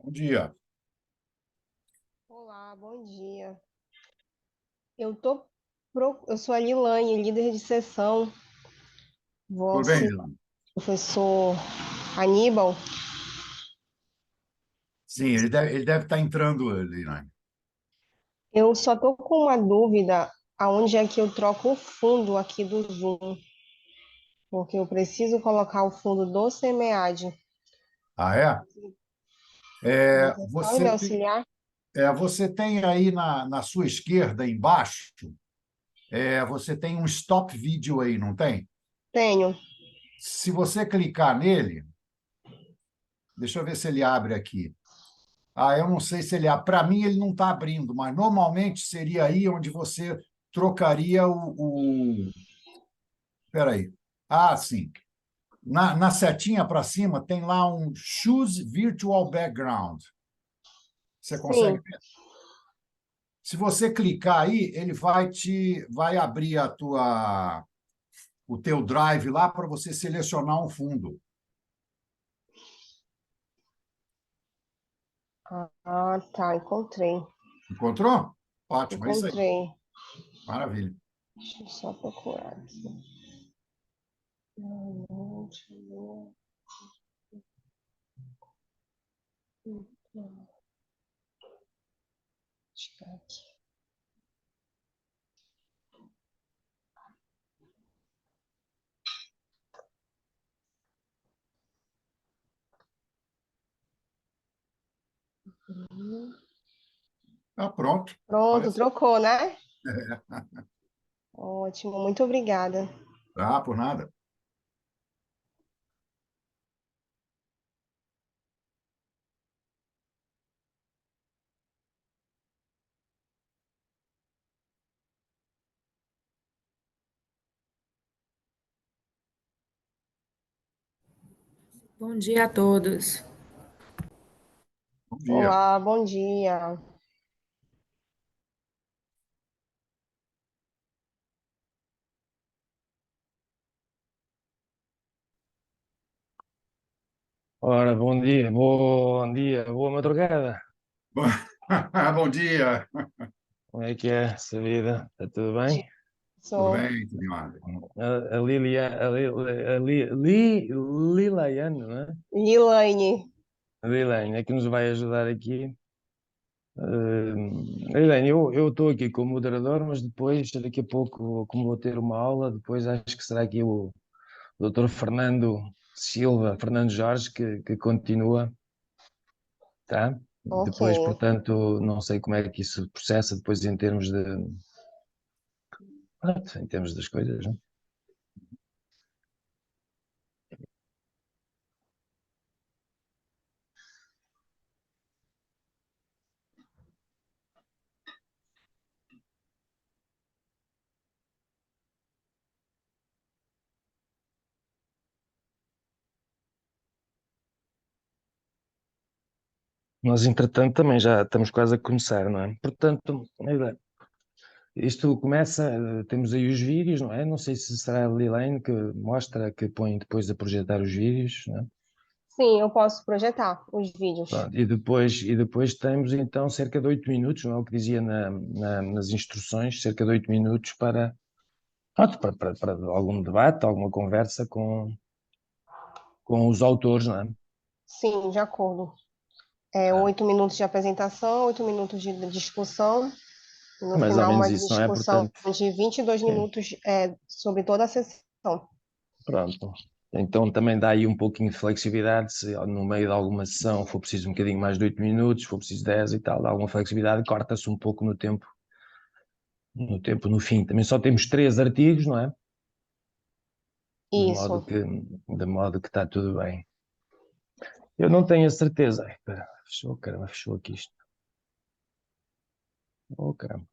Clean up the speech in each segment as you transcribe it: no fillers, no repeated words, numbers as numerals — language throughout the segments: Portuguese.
Bom dia. Olá, bom dia. Eu sou a Lilane, líder de sessão. Tudo bem, Você, Leandro? professor Aníbal, Sim, ele deve estar entrando ali, né? eu só estou com uma dúvida, aonde é que eu troco o fundo aqui do Zoom, porque eu preciso colocar o fundo do SEMEAD. Ah, é? É, Você pode me você tem, auxiliar? você tem aí na sua esquerda, embaixo, você tem um stop vídeo aí, não tem? Tenho. Se você clicar nele, deixa eu ver se ele abre aqui. Ah, eu não sei se ele abre. Para mim, ele não está abrindo, mas normalmente seria aí onde você trocaria Espera aí. Ah, sim. Na setinha para cima tem lá um Choose Virtual Background. Você consegue Sim. ver? Se você clicar aí, ele vai abrir o teu drive lá para você selecionar um fundo. Tá, encontrei. Encontrou? Ótimo, é isso aí. Encontrei. Maravilha. Deixa eu só procurar aqui. Deixa eu aqui. Ah, pronto. Olha Pronto, só. trocou, né? Ótimo, muito obrigada. Ah, por nada. Bom dia a todos. Bom dia. Olá, bom dia. Ora, bom dia, boa madrugada. Bom dia. Como é que é essa vida? Está tudo Dia, bem? Tudo sou bem, tudo em ordem. A Lilia, Lilaiane, não é? Lilaine. A Lilane é que nos vai ajudar aqui. Lilane, eu estou aqui como moderador, mas depois, daqui a pouco, como vou ter uma aula, depois acho que será aqui o Dr. Fernando Silva, Fernando Jorge, que continua, tá? Ok. Depois, portanto, não sei como é que isso processa depois em termos de, pronto, em termos das coisas, não? Nós, entretanto, também já estamos quase a começar, não é? Portanto, isto começa, temos aí os vídeos, não é? Não sei se será a Lilane que mostra, que põe depois a projetar os vídeos, não é? Sim, eu posso projetar os vídeos. Pronto, e depois temos então cerca de 8 minutos, não é o que dizia nas instruções, cerca de 8 minutos pronto, para algum debate, alguma conversa com os autores, não é? Sim, de acordo. É Ah, 8 minutos de apresentação, 8 minutos de discussão. E no mais ou final, menos uma isso, não é? discussão Portanto, de 22 sim. minutos sobre toda a sessão. Pronto. Então também dá aí um pouquinho de flexibilidade, se no meio de alguma sessão for preciso um bocadinho mais de 8 minutos, for preciso 10 e tal, dá alguma flexibilidade, corta-se um pouco no fim. Também só temos 3 artigos, não é? De modo Isso. que, de modo que está tudo bem. Eu não tenho a certeza. Ai, espera, fechou, caramba, fechou aqui isto. Oh, caramba.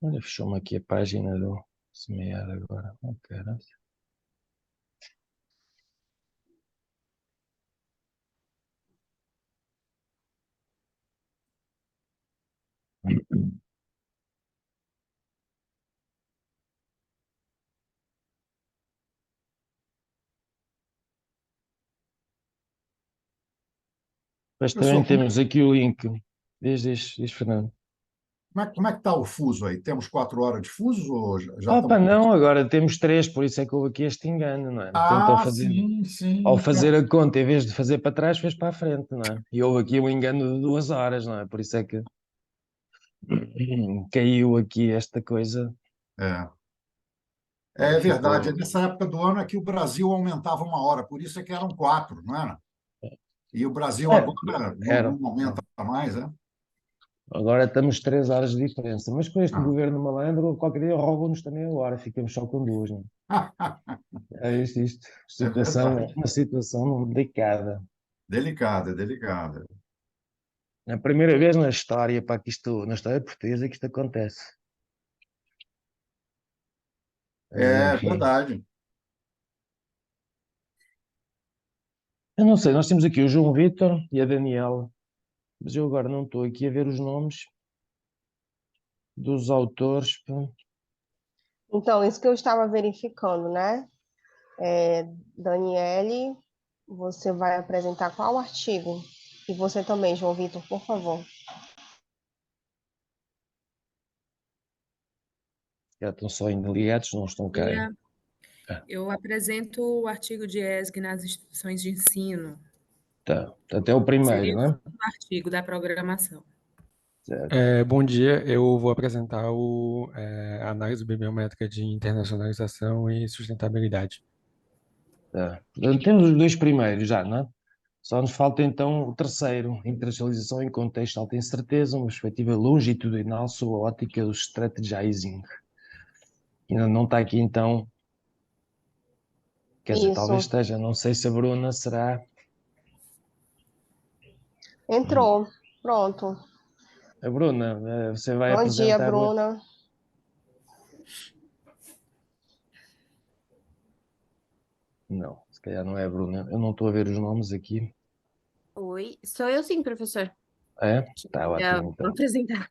Olha, fechou-me aqui a página do semear agora. Oh, caramba. Mas também Professor, temos aqui o link. Diz, Fernando. como é que está o fuso aí? Temos 4 horas de fuso ou já Opa, estamos? não, agora temos três, por isso é que houve aqui este engano, não é? Portanto, Ah, sim, ao sim. fazer a conta, em vez de fazer para trás, fez para a frente, não é? E houve aqui um engano de 2 horas, não é? Por isso é que caiu aqui esta coisa. É. Agora É verdade. ficou. Nessa época do ano é que o Brasil aumentava 1 hora, por isso é que eram 4, não era? E o Brasil É, agora era. não aumenta mais, né? Agora estamos 3 horas de diferença. Mas com este Ah. governo malandro, qualquer dia roubam-nos também a hora, ficamos só com duas, não é? É isto. É Situação, verdade. uma situação delicada. Delicada, delicada. É a primeira vez na história, pá, na história portuguesa, que isto acontece. Mas É enfim. verdade. Eu não sei, nós temos aqui o João Vitor e a Daniela, mas eu agora não estou aqui a ver os nomes dos autores, pá. Então, isso que eu estava verificando, né? Daniele, você vai apresentar qual artigo? E você também, João Vitor, por favor. Já estão só ainda ligados, não estão cá ainda. Ah, Eu apresento o artigo de ESG nas instituições de ensino. tá. Até o primeiro, Seria o não é? segundo artigo da programação. Certo. Bom dia, eu vou apresentar a análise bibliométrica de internacionalização e sustentabilidade. Tá. Portanto, temos os dois primeiros já, não é? Só nos falta então o terceiro, internacionalização em contexto de alta incerteza, uma perspectiva longitudinal sobre a ótica do strategizing. Ainda não está aqui então, quer dizer, talvez Isso, esteja, não sei se a Bruna será. entrou. Pronto. A Bruna, você vai Bom dia, apresentar o. Bruna. Não, se calhar não é a Bruna, eu não estou a ver os nomes aqui. Oi, sou eu sim, professor. É? Está Já ótimo vou então. apresentar.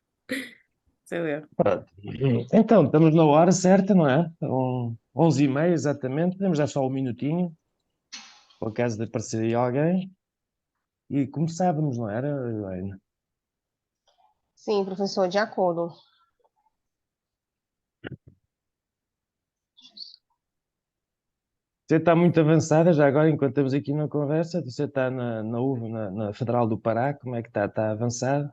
Sou eu. Pronto. Então, estamos na hora certa, não é? 11h30 exatamente, temos já só um minutinho, por acaso de aparecer aí alguém, e começávamos, não era, Helena? Sim, professor, de acordo. Você está muito avançada já agora, enquanto estamos aqui na conversa, você está na Federal do Pará, como é que está? Está avançado?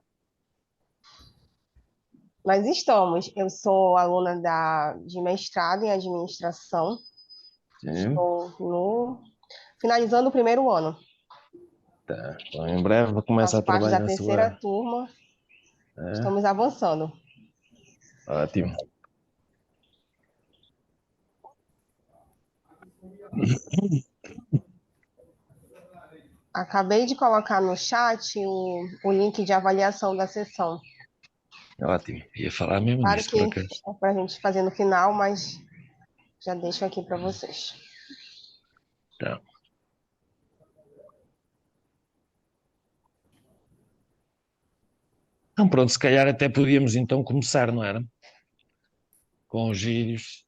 Nós estamos. Eu sou aluna de mestrado em administração. Sim, Estou finalizando o primeiro ano. tá. Então, em breve começa a Faço parte trabalhar da na terceira sua. turma. É, Estamos avançando. ótimo. Acabei de colocar no chat o link de avaliação da sessão. Ótimo. Ia falar mesmo Claro disso, que por acaso. é para a gente fazer no final, mas já deixo aqui para vocês. Tá. Então, pronto, se calhar até podíamos então começar, não era? Com os vídeos.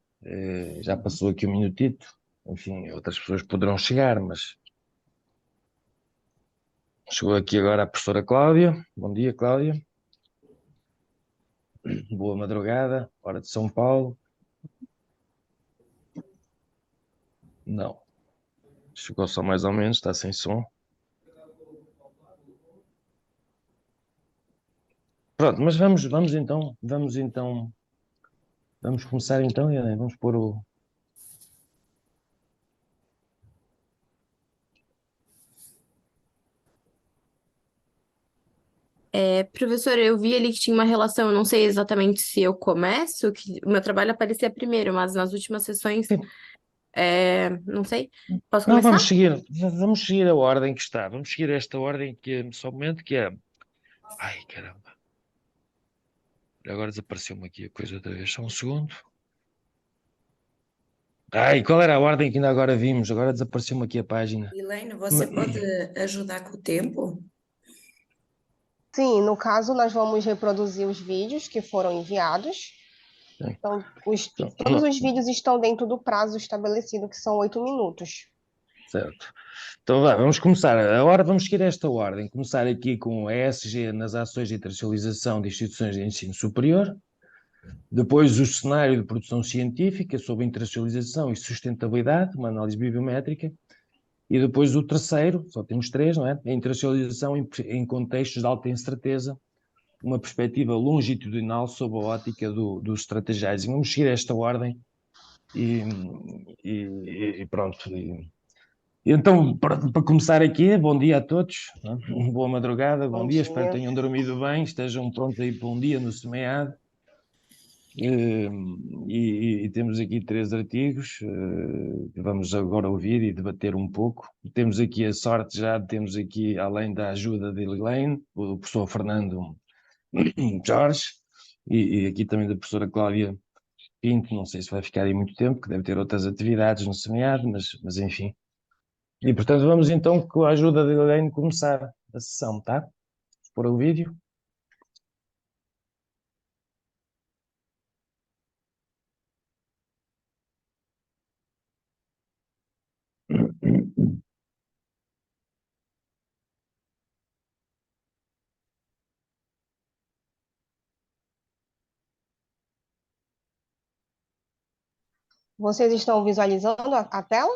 Já passou aqui um minutito. Enfim, outras pessoas poderão chegar, mas chegou aqui agora a professora Cláudia. Bom dia, Cláudia. Boa madrugada, hora de São Paulo. Não. Chegou só mais ou menos, está sem som. Pronto, mas vamos começar então, Helena, vamos pôr o. Professor, eu vi ali que tinha uma relação, eu não sei exatamente se eu começo, que o meu trabalho aparecia primeiro, mas nas últimas sessões, não sei. Posso Não, começar? vamos seguir a ordem que está. Vamos seguir esta ordem que só um momento que é. Ai, caramba. Agora desapareceu-me aqui a coisa outra vez. Só um segundo. Ai, qual era a ordem que ainda agora vimos? Agora desapareceu-me aqui a página. Helena, você pode ajudar com o tempo? Sim, no caso, nós vamos reproduzir os vídeos que foram enviados. Então, todos os vídeos estão dentro do prazo estabelecido, que são 8 minutos. Certo. Então vamos começar. Agora vamos seguir esta ordem. Começar aqui com a ESG nas ações de internacionalização de instituições de ensino superior. Depois o cenário de produção científica sobre internacionalização e sustentabilidade, uma análise bibliométrica. E depois o terceiro, só temos três, não é? A internacionalização em contextos de alta incerteza, uma perspectiva longitudinal sob a ótica do strategizing. Vamos seguir esta ordem e pronto. Então, para começar aqui, bom dia a todos, não é? Boa madrugada, bom Bom dia, espero que dia. tenham dormido bem, estejam prontos aí para um dia no SEMEAD. E temos aqui três artigos que vamos agora ouvir e debater um pouco. Temos aqui a sorte já, temos aqui, além da ajuda de Elaine, o professor Fernando Jorge, e aqui também da professora Cláudia Pinto, não sei se vai ficar aí muito tempo, que deve ter outras atividades no SEMEAD, mas enfim. E portanto vamos então, com a ajuda de Elaine, começar a sessão, tá? Vou pôr o vídeo. Vocês estão visualizando a tela?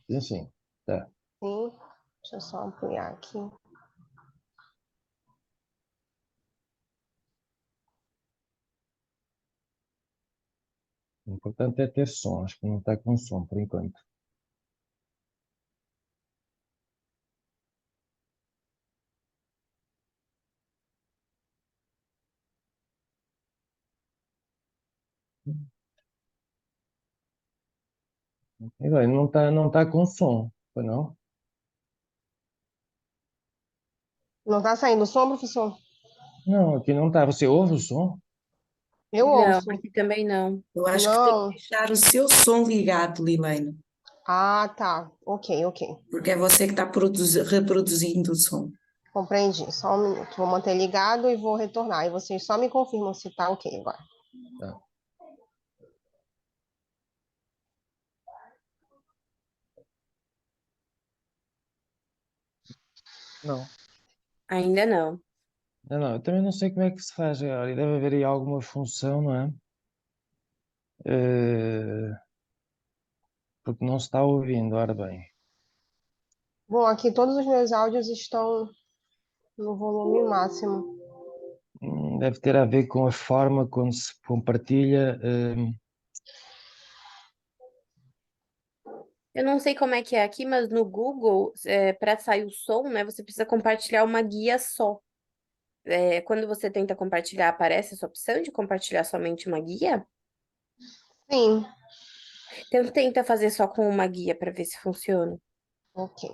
Sim, sim, tá. Sim. Deixa eu só ampliar aqui. O importante é ter som, acho que não está com som por enquanto. Elaine, não tá com som, foi não? Não está saindo som, professor? Não, aqui não está. Você ouve o som? Eu Não, ouço. aqui também não. Eu acho que tem que Não. deixar o seu som ligado, Lilene, Ah, tá. Ok, ok. porque é você que está reproduzindo o som. Compreendi. Só um minuto. Vou manter ligado e vou retornar. E vocês só me confirmam se tá ok agora. Tá. Não. Ainda não. Não, eu também não sei como é que se faz agora. E deve haver aí alguma função, não é? Porque não se está ouvindo, ora bem. Bom, aqui todos os meus áudios estão no volume máximo. Deve ter a ver com a forma como se compartilha. Eu não sei como é que é aqui, mas no Google, para sair o som, né, você precisa compartilhar uma guia só. Quando você tenta compartilhar, aparece essa opção de compartilhar somente uma guia? Sim, Então tenta fazer só com uma guia para ver se funciona. ok.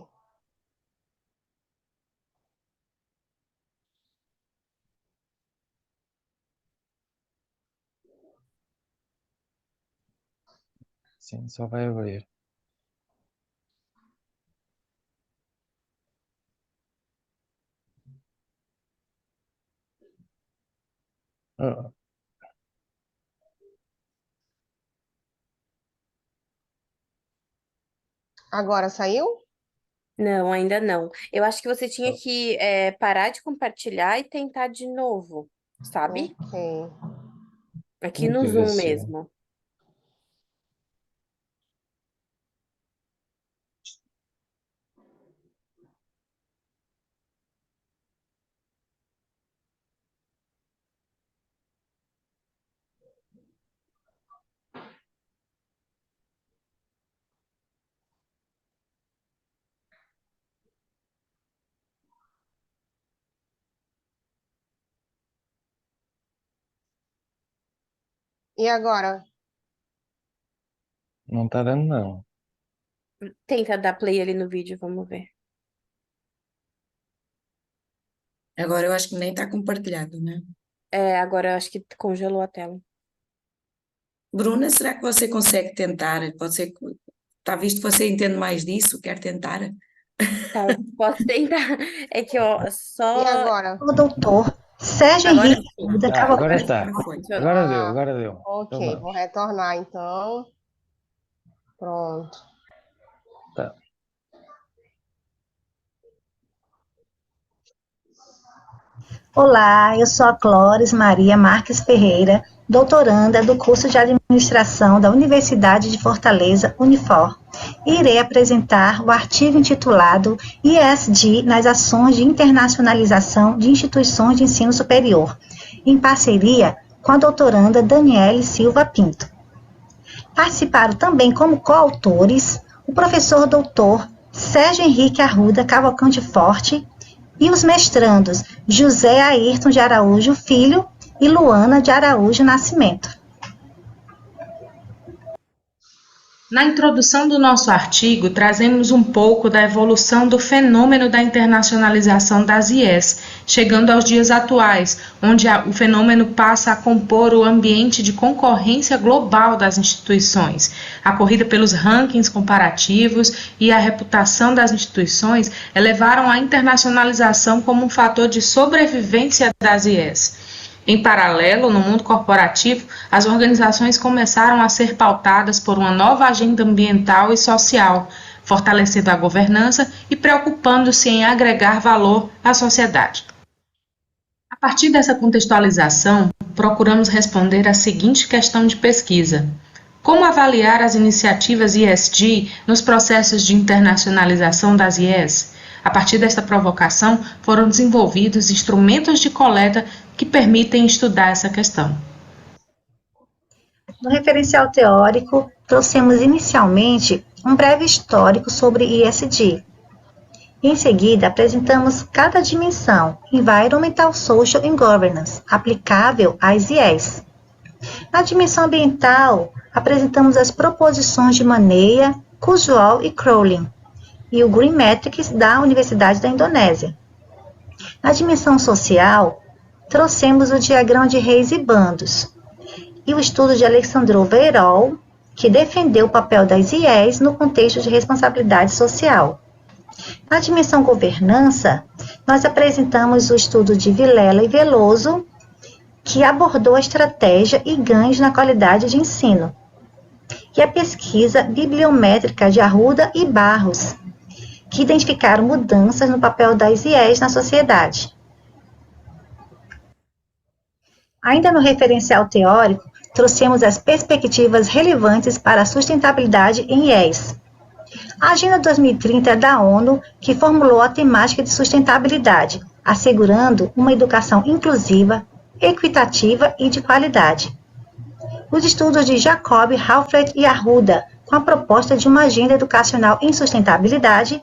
Sim, só vai abrir. Ah, Agora saiu? Não, ainda não. Eu acho que você tinha ah, que parar de compartilhar e tentar de novo, sabe? Ok. Aqui Como no que vê Zoom se. mesmo. E agora? Não está dando, não. Tenta dar play ali no vídeo, vamos ver. Agora eu acho que nem está compartilhado, né? Agora eu acho que congelou a tela. Bruna, será que você consegue tentar? Você, está visto que você entende mais disso? Quer tentar? Tá, posso tentar. É que, ó, E só. agora? O doutor Sérgio Agora Henrique sim. da Ah, agora Cavalcante. está. Agora foi. Funcionou. Agora deu, Ah, agora deu. Então ok, vou vamos. retornar então. Pronto. Tá. Olá, eu sou a Clóris Maria Marques Ferreira, doutoranda do curso de Administração da Universidade de Fortaleza, Unifor, e irei apresentar o artigo intitulado ESG nas ações de internacionalização de instituições de ensino superior, em parceria com a doutoranda Daniele Silva Pinto. Participaram também como coautores o professor doutor Sérgio Henrique Arruda Cavalcante Forte e os mestrandos José Ayrton de Araújo Filho e Luana de Araújo Nascimento. Na introdução do nosso artigo, trazemos um pouco da evolução do fenômeno da internacionalização das IES, chegando aos dias atuais, onde o fenômeno passa a compor o ambiente de concorrência global das instituições. A corrida pelos rankings comparativos e a reputação das instituições elevaram a internacionalização como um fator de sobrevivência das IES. Em paralelo, no mundo corporativo, as organizações começaram a ser pautadas por uma nova agenda ambiental e social, fortalecendo a governança e preocupando-se em agregar valor à sociedade. A partir dessa contextualização, procuramos responder à seguinte questão de pesquisa: como avaliar as iniciativas ESG nos processos de internacionalização das IES? A partir desta provocação, foram desenvolvidos instrumentos de coleta que permitem estudar essa questão. No referencial teórico, trouxemos inicialmente um breve histórico sobre ESG. Em seguida, apresentamos cada dimensão, Environmental, Social and Governance, aplicável às IES. Na dimensão ambiental, apresentamos as proposições de Maneia, Kurzweil e Crowley, e o Green Metrics da Universidade da Indonésia. Na dimensão social, trouxemos o diagrama de reis e bandos e o estudo de Alexandre Veyrol, que defendeu o papel das IES no contexto de responsabilidade social. Na dimensão governança, nós apresentamos o estudo de Vilela e Veloso, que abordou a estratégia e ganhos na qualidade de ensino, e a pesquisa bibliométrica de Arruda e Barros, que identificaram mudanças no papel das IES na sociedade. Ainda no referencial teórico, trouxemos as perspectivas relevantes para a sustentabilidade em IES. A Agenda 2030 é da ONU, que formulou a temática de sustentabilidade, assegurando uma educação inclusiva, equitativa e de qualidade. Os estudos de Jacob, Halfred e Arruda, com a proposta de uma agenda educacional em sustentabilidade,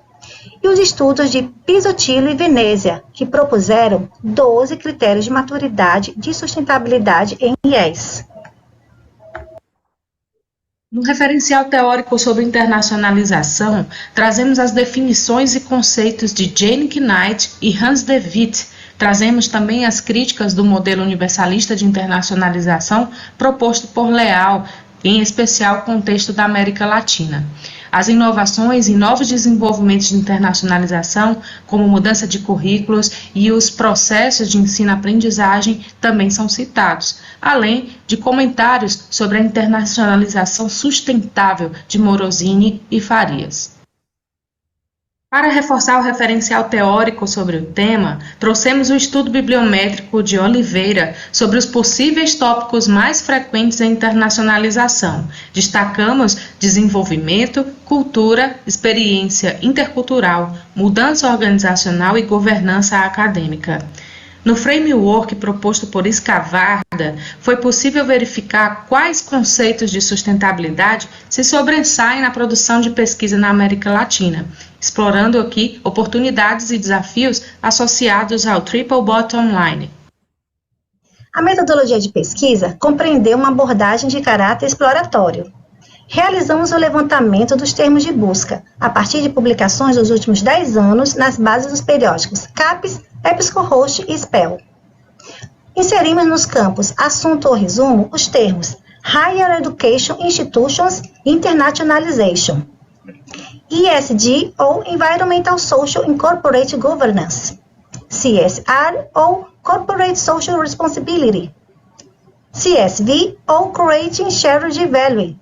e os estudos de Pisotilo e Venezia, que propuseram 12 critérios de maturidade de sustentabilidade em IES. No referencial teórico sobre internacionalização, trazemos as definições e conceitos de Jane Knight e Hans de Witt. Trazemos também as críticas do modelo universalista de internacionalização proposto por Leal, em especial o contexto da América Latina. As inovações e novos desenvolvimentos de internacionalização, como mudança de currículos e os processos de ensino-aprendizagem, também são citados, além de comentários sobre a internacionalização sustentável de Morosini e Farias. Para reforçar o referencial teórico sobre o tema, trouxemos o estudo bibliométrico de Oliveira sobre os possíveis tópicos mais frequentes em internacionalização. Destacamos desenvolvimento, cultura, experiência intercultural, mudança organizacional e governança acadêmica. No framework proposto por Escavarda, foi possível verificar quais conceitos de sustentabilidade se sobressaem na produção de pesquisa na América Latina, explorando aqui oportunidades e desafios associados ao Triple Bottom Line. A metodologia de pesquisa compreendeu uma abordagem de caráter exploratório. Realizamos o levantamento dos termos de busca, a partir de publicações dos últimos 10 anos nas bases dos periódicos CAPES, EBSCOhost e SPEL. Inserimos nos campos assunto ou resumo os termos Higher Education Institutions Internationalization, ESG ou Environmental Social and Corporate Governance, CSR ou Corporate Social Responsibility, CSV ou Creating Shared Value,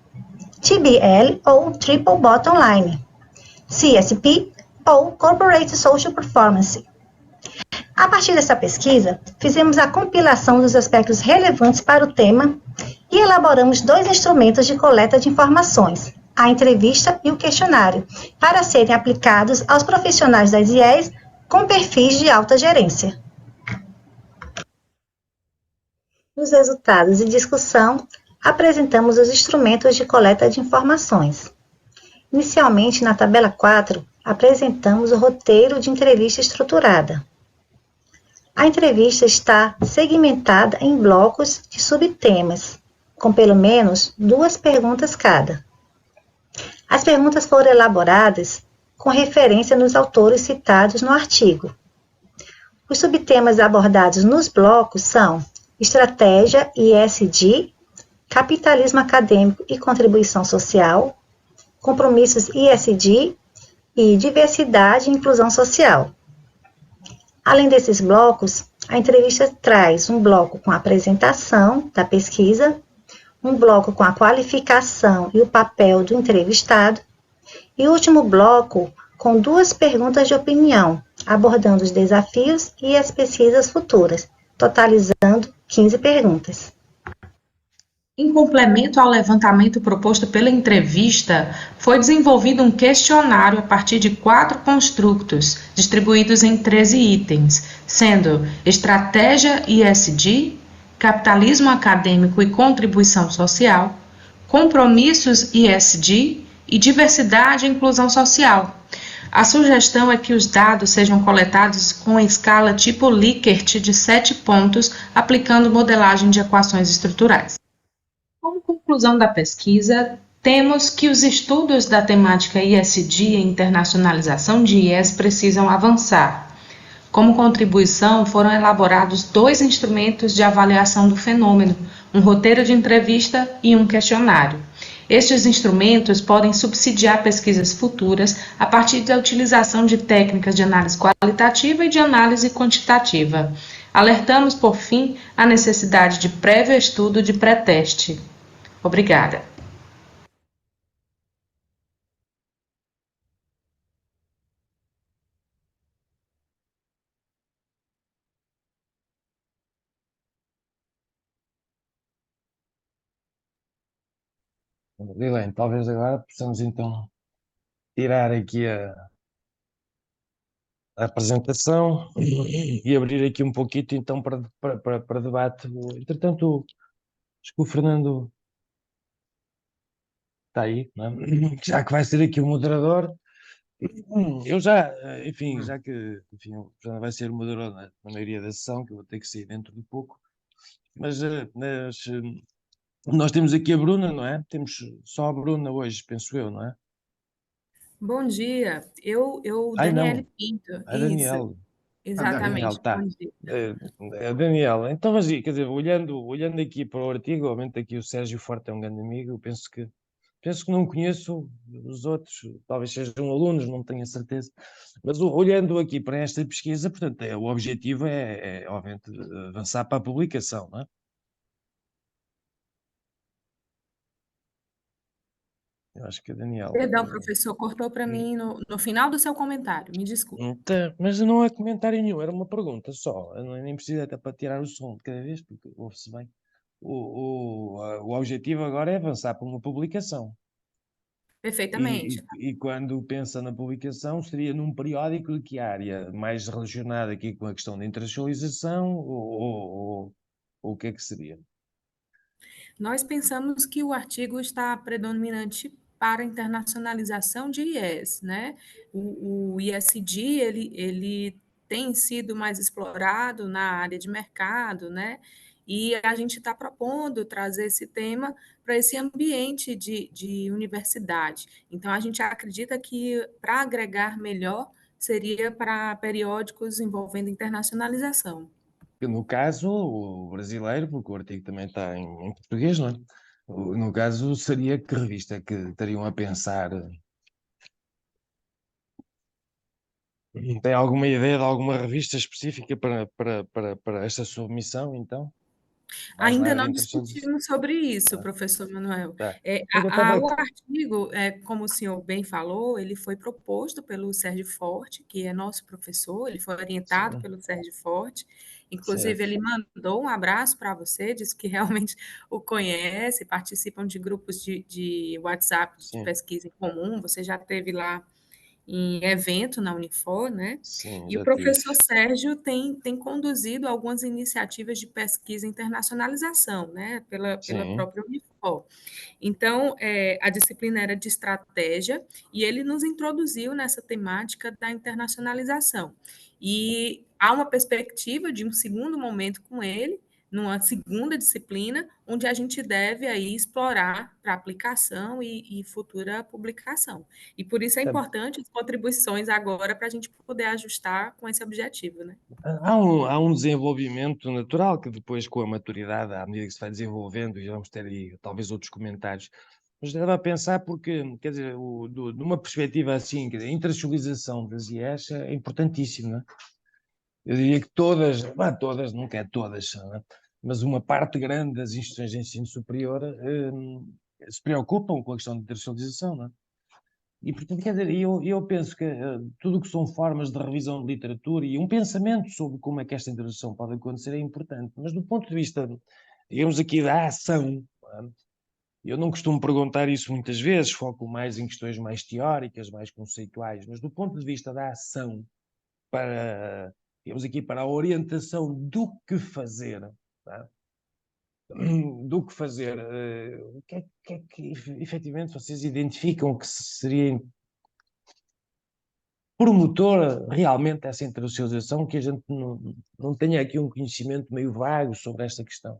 TBL ou Triple Bottom Line, CSP ou Corporate Social Performance. A partir dessa pesquisa, fizemos a compilação dos aspectos relevantes para o tema e elaboramos 2 instrumentos de coleta de informações, a entrevista e o questionário, para serem aplicados aos profissionais das IES com perfis de alta gerência. Nos resultados e discussão, apresentamos os instrumentos de coleta de informações. Inicialmente, na tabela 4, apresentamos o roteiro de entrevista estruturada. A entrevista está segmentada em blocos de subtemas, com pelo menos 2 perguntas cada. As perguntas foram elaboradas com referência nos autores citados no artigo. Os subtemas abordados nos blocos são Estratégia e ESG, Capitalismo Acadêmico e Contribuição Social, Compromissos ESG e Diversidade e Inclusão Social. Além desses blocos, a entrevista traz um bloco com a apresentação da pesquisa, um bloco com a qualificação e o papel do entrevistado, e o último bloco com 2 perguntas de opinião, abordando os desafios e as pesquisas futuras, totalizando 15 perguntas. Em complemento ao levantamento proposto pela entrevista, foi desenvolvido um questionário a partir de 4 construtos, distribuídos em 13 itens, sendo Estratégia ESG, Capitalismo Acadêmico e Contribuição Social, Compromissos ESG e Diversidade e Inclusão Social. A sugestão é que os dados sejam coletados com a escala tipo Likert de 7 pontos, aplicando modelagem de equações estruturais. Como conclusão da pesquisa, temos que os estudos da temática ESG e internacionalização de IES precisam avançar. Como contribuição, foram elaborados 2 instrumentos de avaliação do fenômeno, um roteiro de entrevista e um questionário. Estes instrumentos podem subsidiar pesquisas futuras a partir da utilização de técnicas de análise qualitativa e de análise quantitativa. Alertamos, por fim, a necessidade de prévio estudo de pré-teste. Obrigada. Liliane, talvez agora possamos então tirar aqui a apresentação e abrir aqui um pouquinho então para debate. Entretanto, acho que o Fernando está aí, não é? Já que vai ser aqui o moderador. Eu já, enfim, já que enfim, o Fernando vai ser o moderador na maioria da sessão, que eu vou ter que sair dentro de pouco, mas nós temos aqui a Bruna, não é? Temos só a Bruna hoje, penso eu, não é? Bom dia, Ai, Daniele não, Pinto, a isso, Daniela. Daniel, exatamente, bom tá. dia. Daniel, então, mas, quer dizer, olhando aqui para o artigo, obviamente aqui o Sérgio Forte é um grande amigo, eu penso que não conheço os outros, talvez sejam alunos, não tenho a certeza, mas olhando aqui para esta pesquisa, portanto, o objetivo obviamente, avançar para a publicação, não é? Eu acho que a Daniel. Perdão, professor, cortou para mim no final do seu comentário, me desculpe. Mas não é comentário nenhum, era uma pergunta só, eu nem precisa até para tirar o som de cada vez, porque ouve-se bem. O objetivo agora é avançar para uma publicação. Perfeitamente. E quando pensa na publicação, seria num periódico de que área? Mais relacionada aqui com a questão da internacionalização ou o que é que seria? Nós pensamos que o artigo está predominante para a internacionalização de IES, né? O ISD, ele tem sido mais explorado na área de mercado, né? E a gente está propondo trazer esse tema para esse ambiente de universidade. Então, a gente acredita que, para agregar melhor, seria para periódicos envolvendo internacionalização. No caso, o brasileiro, porque o artigo também está em português, não é? No caso, seria que revista que estariam a pensar? Tem alguma ideia de alguma revista específica para esta submissão, então? mais na Ainda área da não internacionalização. discutimos sobre isso, Tá, professor Manuel. tá. Mas eu estava. O artigo, como o senhor bem falou, ele foi proposto pelo Sérgio Forte, que é nosso professor, ele foi orientado Sim, pelo Sérgio Forte. Inclusive, certo. ele mandou um abraço para você, disse que realmente o conhece, participam de grupos de WhatsApp de Sim, pesquisa em comum, você já esteve lá em evento na Unifor, né? sim, E o já tive. professor Sérgio tem conduzido algumas iniciativas de pesquisa e internacionalização, né? Pela Sim, própria Unifor. Então, a disciplina era de estratégia e ele nos introduziu nessa temática da internacionalização. E há uma perspectiva de um segundo momento com ele, numa segunda disciplina, onde a gente deve aí explorar para aplicação e futura publicação. E por isso é é. importante as contribuições agora para a gente poder ajustar com esse objetivo, né? Há um desenvolvimento natural que depois, com a maturidade, à medida que se vai desenvolvendo, e vamos ter aí talvez outros comentários, mas estava a pensar porque, quer dizer, de uma perspectiva assim, quer dizer, a internacionalização das IES é importantíssima, não é? Eu diria que todas, nunca é todas, não é? Mas uma parte grande das instituições de ensino superior se preocupam com a questão da internacionalização, não é? E, portanto, quer dizer, eu penso que tudo o que são formas de revisão de literatura e um pensamento sobre como é que esta introdução pode acontecer é importante, mas do ponto de vista, digamos aqui, da ação, não é? Eu não costumo perguntar isso muitas vezes, foco mais em questões mais teóricas, mais conceituais, mas do ponto de vista da ação, para, digamos aqui, para a orientação do que fazer, não é? Do que fazer, o que é que efetivamente vocês identificam que seria promotor realmente dessa internacionalização, que a gente não tenha aqui um conhecimento meio vago sobre esta questão.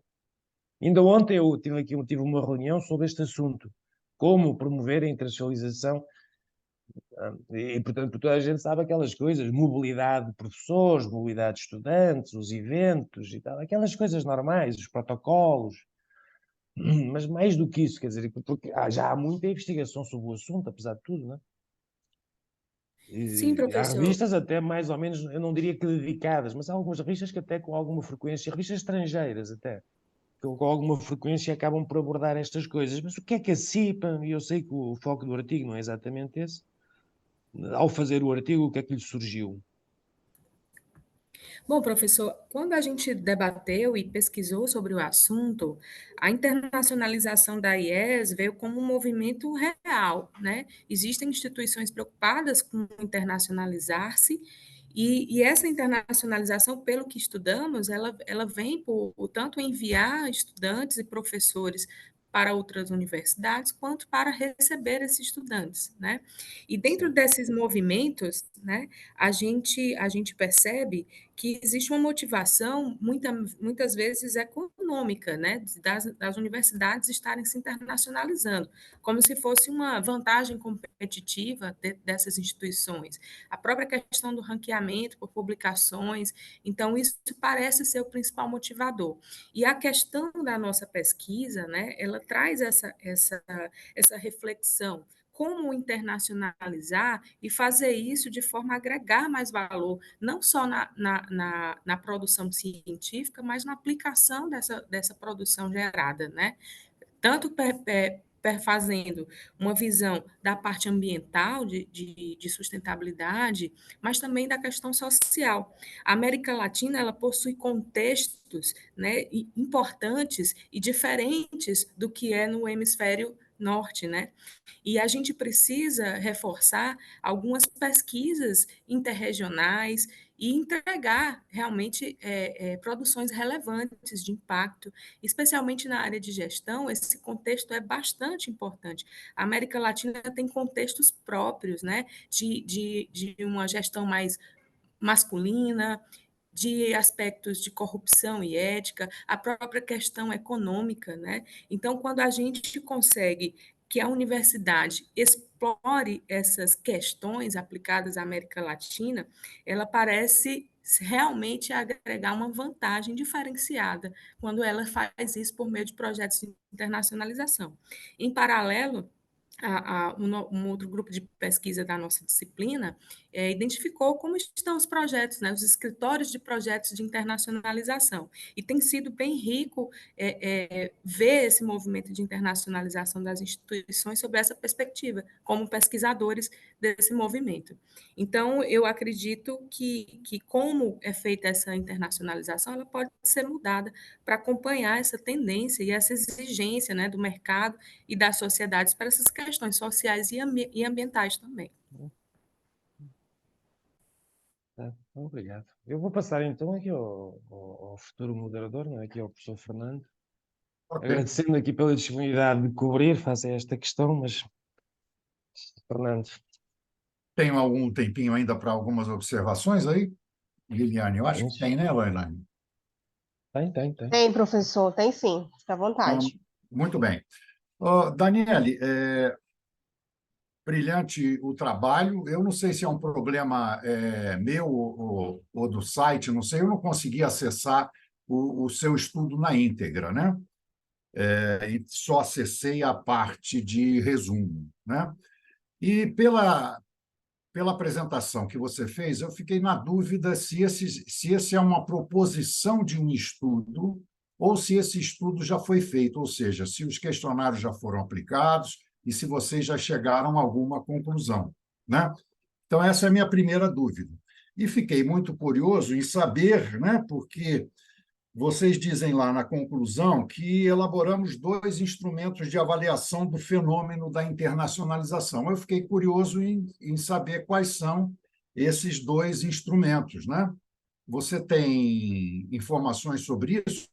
Ainda ontem eu tive uma reunião sobre este assunto, como promover a internacionalização, e portanto toda a gente sabe aquelas coisas, mobilidade de professores, mobilidade de estudantes, os eventos e tal, aquelas coisas normais, os protocolos, mas mais do que isso, quer dizer, porque já há muita investigação sobre o assunto, apesar de tudo, não é? Sim, Há professor. revistas até mais ou menos, eu não diria que dedicadas, mas há algumas revistas que até com alguma frequência, revistas estrangeiras até, que com alguma frequência acabam por abordar estas coisas. Mas o que é que a CIPA, e eu sei que o foco do artigo não é exatamente esse, ao fazer o artigo, o que é que lhe surgiu? Bom, professor, quando a gente debateu e pesquisou sobre o assunto, a internacionalização da IES veio como um movimento real, né? Existem instituições preocupadas com internacionalizar-se, e essa internacionalização, pelo que estudamos, ela vem por tanto enviar estudantes e professores para outras universidades, quanto para receber esses estudantes, né? E dentro Sim, desses movimentos, né, a gente percebe que existe uma motivação, muitas vezes econômica, né, das universidades estarem se internacionalizando, como se fosse uma vantagem competitiva dessas instituições. A própria questão do ranqueamento por publicações, então isso parece ser o principal motivador. E a questão da nossa pesquisa, né, ela traz essa reflexão, como internacionalizar e fazer isso de forma a agregar mais valor, não só na produção científica, mas na aplicação dessa produção gerada, né? Tanto fazendo uma visão da parte ambiental, de sustentabilidade, mas também da questão social. A América Latina ela possui contextos, né, importantes e diferentes do que é no hemisfério norte, né? E a gente precisa reforçar algumas pesquisas interregionais e entregar realmente produções relevantes de impacto, especialmente na área de gestão. Esse contexto é bastante importante. A América Latina tem contextos próprios, né, de uma gestão mais masculina, de aspectos de corrupção e ética, a própria questão econômica, né? Então, quando a gente consegue que a universidade explore essas questões aplicadas à América Latina, ela parece realmente agregar uma vantagem diferenciada quando ela faz isso por meio de projetos de internacionalização. Em paralelo, um outro grupo de pesquisa da nossa disciplina identificou como estão os projetos, né, os escritórios de projetos de internacionalização. E tem sido bem rico ver esse movimento de internacionalização das instituições sob essa perspectiva, como pesquisadores desse movimento. Então, eu acredito que como é feita essa internacionalização, ela pode ser mudada para acompanhar essa tendência e essa exigência, né, do mercado e das sociedades para essas questões sociais e ambientais também. Obrigado. Eu vou passar então aqui ao futuro moderador, não é? Aqui ao professor Fernando, agradecendo aqui pela disponibilidade de cobrir face a esta questão, mas Fernando. Tenho algum tempinho ainda para algumas observações aí? Liliane, eu acho que tem, né, Liliane? Tem. Tem, professor, tem sim. Fica à vontade. Então, muito bem. Daniele, brilhante o trabalho. Eu não sei se é um problema meu ou do site, não sei, eu não consegui acessar o seu estudo na íntegra, né? E só acessei a parte de resumo, né? E pela apresentação que você fez, eu fiquei na dúvida se esse é uma proposição de um estudo ou se esse estudo já foi feito, ou seja, se os questionários já foram aplicados e se vocês já chegaram a alguma conclusão, né? Então, essa é a minha primeira dúvida. E fiquei muito curioso em saber, né, porque vocês dizem lá na conclusão que elaboramos 2 instrumentos de avaliação do fenômeno da internacionalização. Eu fiquei curioso em saber quais são esses 2 instrumentos, né? Você tem informações sobre isso?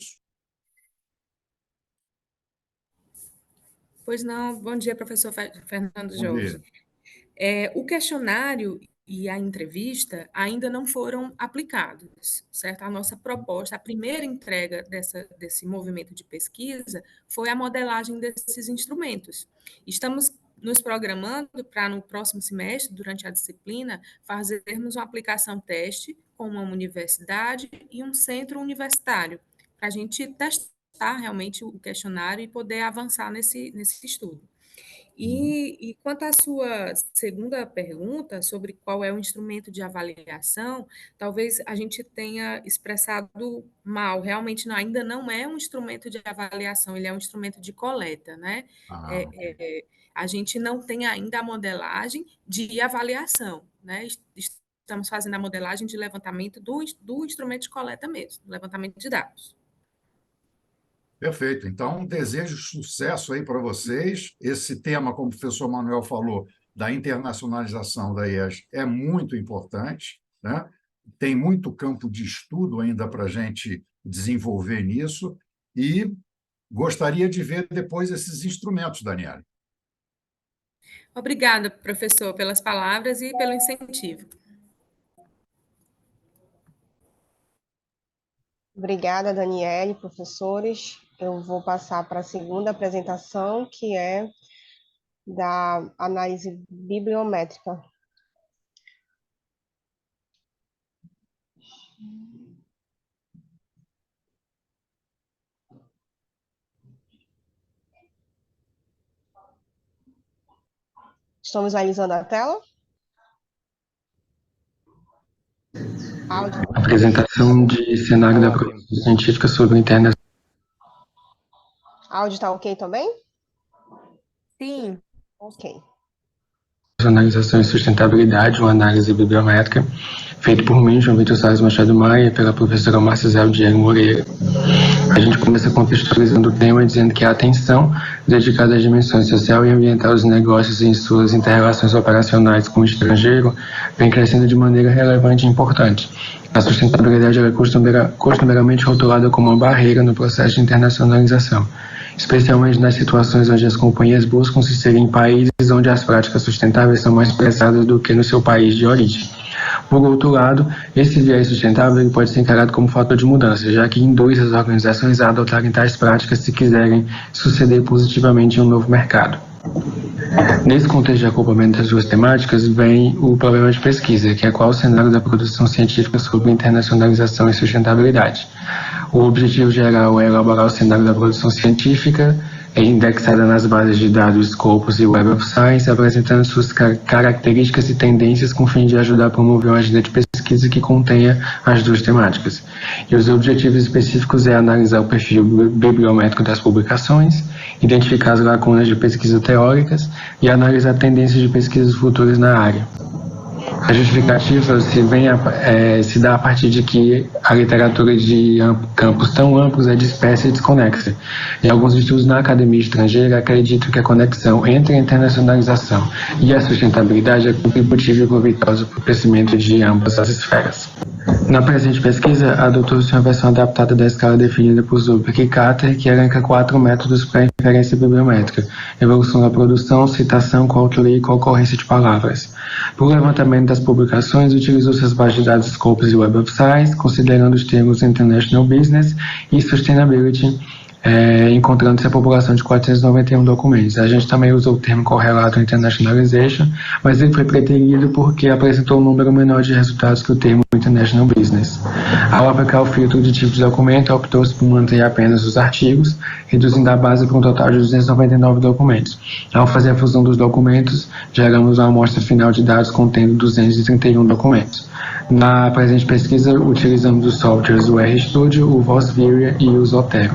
Pois não. Bom dia, professor Fernando Bom Jorge. dia. O questionário e a entrevista ainda não foram aplicados, certo? A nossa proposta, a primeira entrega desse movimento de pesquisa foi a modelagem desses instrumentos. Estamos nos programando para, no próximo semestre, durante a disciplina, fazermos uma aplicação teste com uma universidade e um centro universitário, para a gente testar realmente o questionário e poder avançar nesse estudo. E quanto à sua segunda pergunta sobre qual é o instrumento de avaliação, talvez a gente tenha expressado mal. Realmente ainda não é um instrumento de avaliação, ele é um instrumento de coleta, né? Okay. A gente não tem ainda a modelagem de avaliação, né? Estamos fazendo a modelagem de levantamento do instrumento de coleta mesmo, levantamento de dados. Perfeito. Então, desejo sucesso aí para vocês. Esse tema, como o professor Manuel falou, da internacionalização da IES é muito importante, né? Tem muito campo de estudo ainda para a gente desenvolver nisso e gostaria de ver depois esses instrumentos, Daniela. Obrigada, professor, pelas palavras e pelo incentivo. Obrigada, Daniele, professores. Eu vou passar para a segunda apresentação, que é da análise bibliométrica. Estamos visualizando a tela? Áudio. Apresentação de cenário da produção científica sobre internet. Áudio está ok também? Sim. Ok. Internacionalização e sustentabilidade, uma análise bibliométrica, feito por mim, João Vitor Salles Machado Maia, e pela professora Marcizela Diego Moreira. A gente começa contextualizando o tema, dizendo que a atenção dedicada às dimensões social e ambiental dos negócios e em suas inter-relações operacionais com o estrangeiro vem crescendo de maneira relevante e importante. A sustentabilidade é costumeiramente rotulada como uma barreira no processo de internacionalização, especialmente nas situações onde as companhias buscam se inserir em países onde as práticas sustentáveis são mais pesadas do que no seu país de origem. Por outro lado, esse viés sustentável pode ser encarado como fator de mudança, já que induz as organizações a adotarem tais práticas se quiserem suceder positivamente em um novo mercado. Nesse contexto de acoplamento das duas temáticas, vem o problema de pesquisa, que é qual o cenário da produção científica sobre internacionalização e sustentabilidade. O objetivo geral é elaborar o cenário da produção científica é indexada nas bases de dados Scopus e Web of Science, apresentando suas características e tendências com o fim de ajudar a promover uma agenda de pesquisa que contenha as duas temáticas. E os objetivos específicos é analisar o perfil bibliométrico das publicações, identificar as lacunas de pesquisa teóricas e analisar tendências de pesquisas futuras na área. A justificativa se dá a partir de que a literatura de campos tão amplos é dispersa e desconexa. E alguns estudos na academia estrangeira acreditam que a conexão entre a internacionalização e a sustentabilidade é contributiva e proveitosa para o crescimento de ambas as esferas. Na presente pesquisa, adotou-se uma versão adaptada da escala definida por Zurbrigg e Carter, que elenca 4 métodos para inferência bibliométrica: evolução da produção, citação, coautoria e concorrência de palavras. Para o levantamento das publicações, utilizou-se as bases de dados Scopus e Web of Science, considerando os termos International Business e Sustainability, encontrando-se a população de 491 documentos. A gente também usou o termo correlato Internationalization, mas ele foi preterido porque apresentou um número menor de resultados que o termo International Business. Ao aplicar o filtro de tipo de documento, optou-se por manter apenas os artigos, reduzindo a base para um total de 299 documentos. Ao fazer a fusão dos documentos, geramos uma amostra final de dados contendo 231 documentos. Na presente pesquisa, utilizamos os softwares o RStudio, o Vosviria e o Zotero.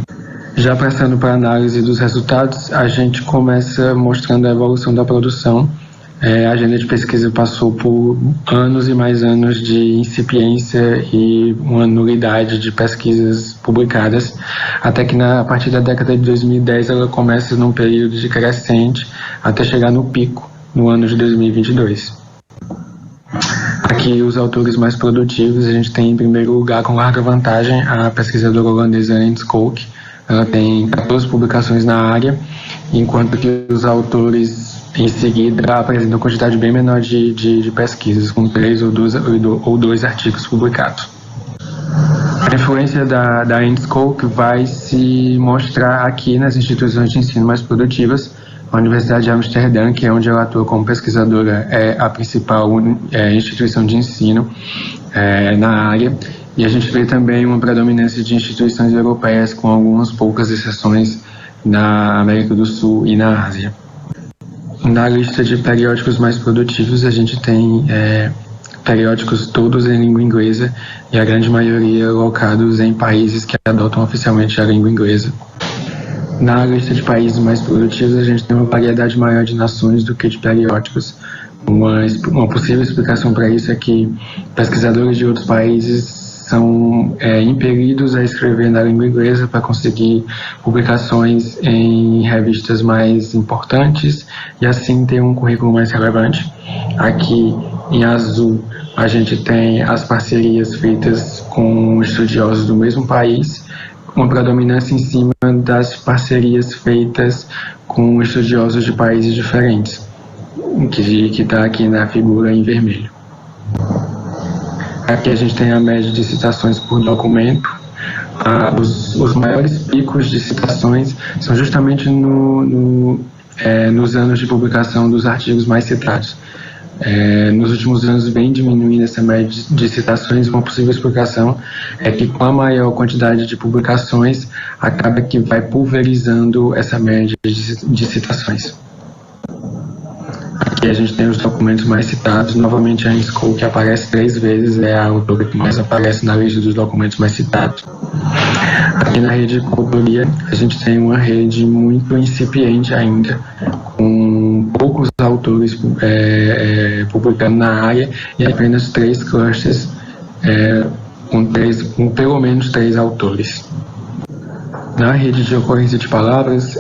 Já passando para a análise dos resultados, a gente começa mostrando a evolução da produção. A agenda de pesquisa passou por anos e mais anos de incipiência e uma nulidade de pesquisas publicadas, até que a partir da década de 2010 ela começa num período de crescente até chegar no pico no ano de 2022. Aqui os autores mais produtivos, a gente tem em primeiro lugar com larga vantagem a pesquisadora holandesa Anne Schalk. Ela tem 14 publicações na área, enquanto que os autores em seguida apresentam quantidade bem menor de pesquisas, com 3 ou 2 artigos publicados. A influência da Anne Schalk vai se mostrar aqui nas instituições de ensino mais produtivas. A Universidade de Amsterdã, que é onde ela atua como pesquisadora, é a principal instituição de ensino na área. E a gente vê também uma predominância de instituições europeias, com algumas poucas exceções na América do Sul e na Ásia. Na lista de periódicos mais produtivos, a gente tem periódicos todos em língua inglesa e a grande maioria locados em países que adotam oficialmente a língua inglesa. Na lista de países mais produtivos, a gente tem uma variedade maior de nações do que de periódicos. Uma possível explicação para isso é que pesquisadores de outros países são impelidos a escrever na língua inglesa para conseguir publicações em revistas mais importantes e assim ter um currículo mais relevante. Aqui em azul a gente tem as parcerias feitas com estudiosos do mesmo país, uma predominância em cima das parcerias feitas com estudiosos de países diferentes, que está aqui na figura em vermelho. Aqui a gente tem a média de citações por documento. Os maiores picos de citações são justamente nos anos de publicação dos artigos mais citados. Nos últimos anos vem diminuindo essa média de citações. Uma possível explicação é que com a maior quantidade de publicações acaba que vai pulverizando essa média de citações. Aqui a gente tem os documentos mais citados. Novamente a Anne Schalk, que aparece 3 vezes, é a autora que mais aparece na lista dos documentos mais citados. Aqui na rede de coautoria a gente tem uma rede muito incipiente ainda, com poucos autores publicando na área e apenas 3 clusters com pelo menos 3 autores. Na rede de ocorrência de palavras,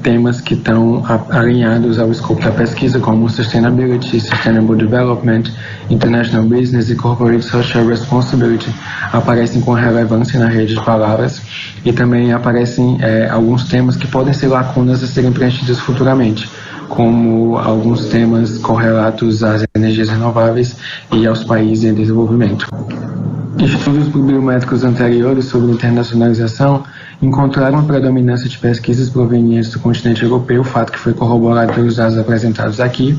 temas que estão alinhados ao escopo da pesquisa, como Sustainability, Sustainable Development, International Business e Corporate Social Responsibility, aparecem com relevância na rede de palavras e também aparecem alguns temas que podem ser lacunas a serem preenchidas futuramente, como alguns temas correlatos às energias renováveis e aos países em desenvolvimento. Estudos bibliométricos anteriores sobre internacionalização encontraram uma predominância de pesquisas provenientes do continente europeu, fato que foi corroborado pelos dados apresentados aqui,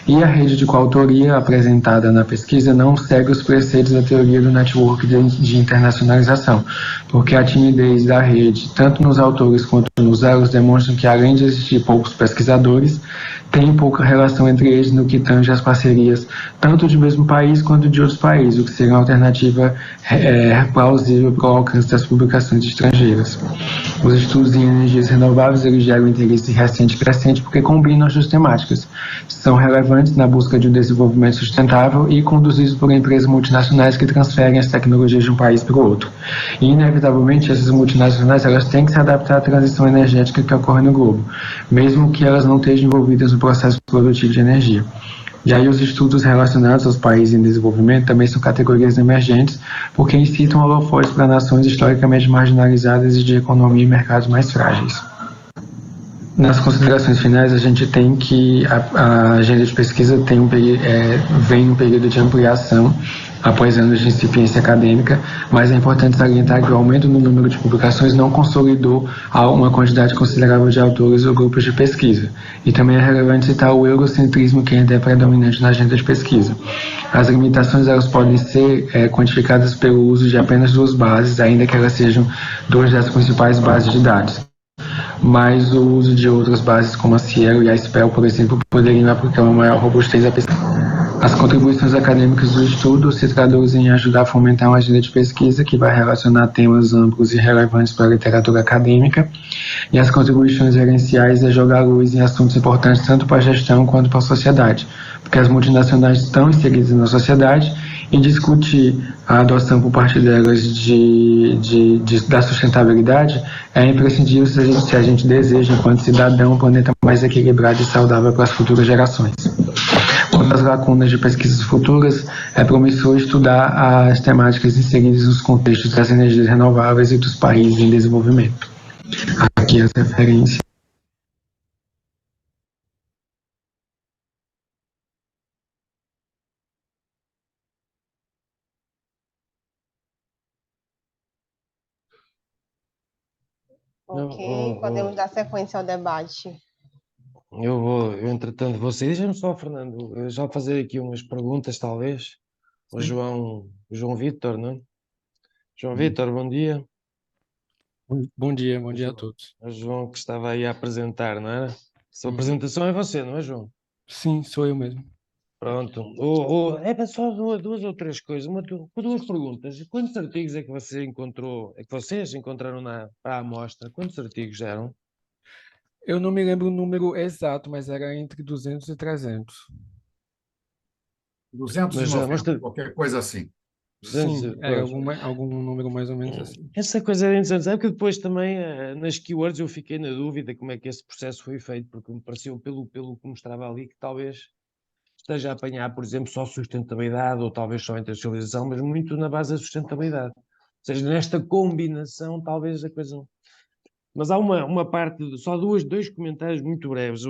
E a rede de coautoria apresentada na pesquisa não segue os preceitos da teoria do network de internacionalização, porque a timidez da rede, tanto nos autores quanto nos elos, demonstram que, além de existir poucos pesquisadores, tem pouca relação entre eles no que tange às parcerias, tanto do mesmo país quanto de outros países, o que seria uma alternativa plausível para o alcance das publicações estrangeiras. Os estudos em energias renováveis eles geram interesse recente e crescente porque combinam as duas temáticas, são relevantes na busca de um desenvolvimento sustentável e conduzidos por empresas multinacionais que transferem as tecnologias de um país para o outro. E, inevitavelmente, essas multinacionais elas têm que se adaptar à transição energética que ocorre no globo, mesmo que elas não estejam envolvidas no processo produtivo de energia. E aí os estudos relacionados aos países em desenvolvimento também são categorias emergentes, porque incitam holofotes para nações historicamente marginalizadas e de economia e mercados mais frágeis. Nas considerações finais, a gente tem que a agenda de pesquisa vem num período de ampliação após anos de incipiência acadêmica, mas é importante salientar que o aumento no número de publicações não consolidou uma quantidade considerável de autores ou grupos de pesquisa. E também é relevante citar o eurocentrismo que ainda é predominante na agenda de pesquisa. As limitações elas podem ser quantificadas pelo uso de apenas duas bases, ainda que elas sejam duas das principais bases de dados. Mas o uso de outras bases como a Cielo e a SPEL, por exemplo, poderiam aplicar uma maior robustez à pesquisa. As contribuições acadêmicas do estudo se traduzem em ajudar a fomentar uma agenda de pesquisa que vai relacionar temas amplos e relevantes para a literatura acadêmica, e as contribuições gerenciais é jogar luz em assuntos importantes tanto para a gestão quanto para a sociedade, porque as multinacionais estão inseridas na sociedade e discutir a adoção por parte delas da sustentabilidade é imprescindível se a gente deseja, enquanto cidadão, um planeta mais equilibrado e saudável para as futuras gerações. Quanto às lacunas de pesquisas futuras, é promissor estudar as temáticas inseridas nos contextos das energias renováveis e dos países em desenvolvimento. Aqui as referências. Ok, podemos dar sequência ao debate. Entretanto, deixa-me só, Fernando, eu já fazer aqui umas perguntas, talvez. O João Vítor, não é? João Vítor, bom dia. Bom dia a todos. O João que estava aí a apresentar, não era? A sua apresentação é você, não é, João? Sim, sou eu mesmo. Pronto. É só duas ou três coisas, duas perguntas. Quantos artigos é que você encontrou, vocês encontraram para a amostra? Quantos artigos eram? Eu não me lembro o número exato, mas era entre 200 e 300. 290, qualquer coisa assim. Sim, era algum número mais ou menos assim. Essa coisa é interessante, sabe que depois também nas keywords eu fiquei na dúvida como é que esse processo foi feito, porque me pareceu pelo que mostrava ali que talvez esteja a apanhar, por exemplo, só sustentabilidade ou talvez só internacionalização, mas muito na base da sustentabilidade. Ou seja, nesta combinação talvez a coisa... Mas há uma parte, só dois comentários muito breves,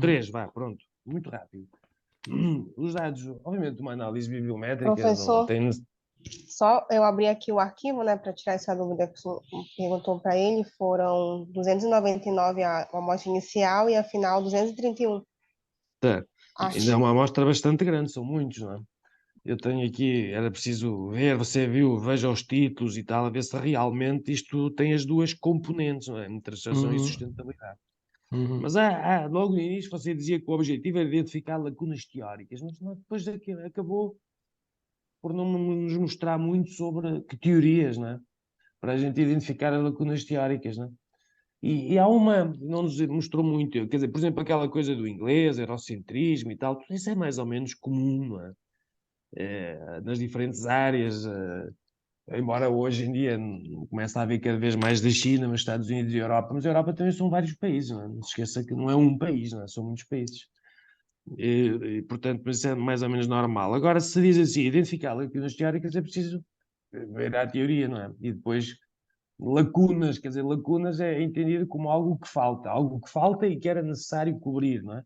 três, pronto, muito rápido. Os dados, obviamente, uma análise bibliométrica. Professor, só eu abri aqui o arquivo, né, para tirar essa dúvida que você perguntou para ele, foram 299 a amostra inicial e a final 231. Tá. Ainda é uma amostra bastante grande, são muitos, não é? Eu tenho aqui, era preciso ver, veja os títulos e tal, a ver se realmente isto tem as duas componentes, não é? Interseção e sustentabilidade. Mas logo no início você dizia que o objetivo era identificar lacunas teóricas, mas depois acabou por não nos mostrar muito sobre que teorias, não é? Para a gente identificar as lacunas teóricas, não é? E há não nos mostrou muito, quer dizer, por exemplo, aquela coisa do inglês, eurocentrismo e tal, isso é mais ou menos comum, não é? Nas diferentes áreas, embora hoje em dia comece a haver cada vez mais da China, mas Estados Unidos e Europa, mas a Europa também são vários países, não é? Não se esqueça que não é um país, não é? São muitos países. Portanto, isso é mais ou menos normal. Agora, se diz assim, identificar lacunas teóricas, é preciso ver a teoria, não é? E depois, lacunas, quer dizer, lacunas é entendido como algo que falta e que era necessário cobrir, não é?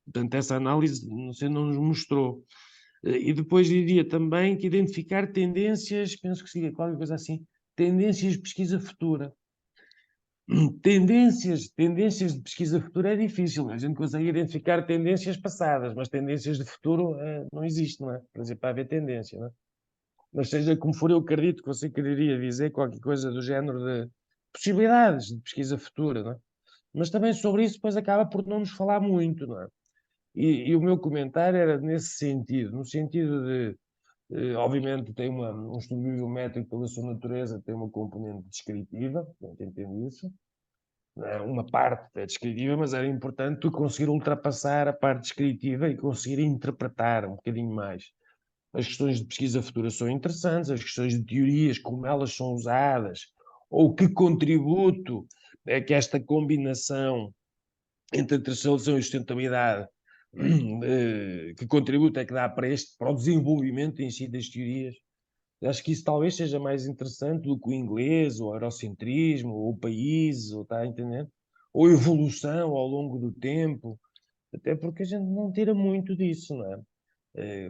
Portanto, essa análise, não sei, não nos mostrou. E depois diria também que identificar tendências, penso que seria qualquer coisa assim, tendências de pesquisa futura. Tendências de pesquisa futura é difícil, a gente consegue identificar tendências passadas, mas tendências de futuro não existe, não é? Por exemplo, para haver tendência, não é? Mas seja como for, eu acredito que você quereria dizer qualquer coisa do género de possibilidades de pesquisa futura, não é? Mas também sobre isso depois acaba por não nos falar muito, não é? E o meu comentário era nesse sentido, no sentido de, obviamente, tem um estudo bibliométrico pela sua natureza, tem uma componente descritiva, a gente entende isso, uma parte é descritiva, mas era importante tu conseguir ultrapassar a parte descritiva e conseguir interpretar um bocadinho mais. As questões de pesquisa futura são interessantes, as questões de teorias, como elas são usadas, ou que contributo é que esta combinação entre a tração e sustentabilidade, que contributo é que dá para o desenvolvimento em si das teorias. Acho que isso talvez seja mais interessante do que o inglês, o eurocentrismo, ou o país, ou está a entender? Ou evolução ao longo do tempo, até porque a gente não tira muito disso, não é?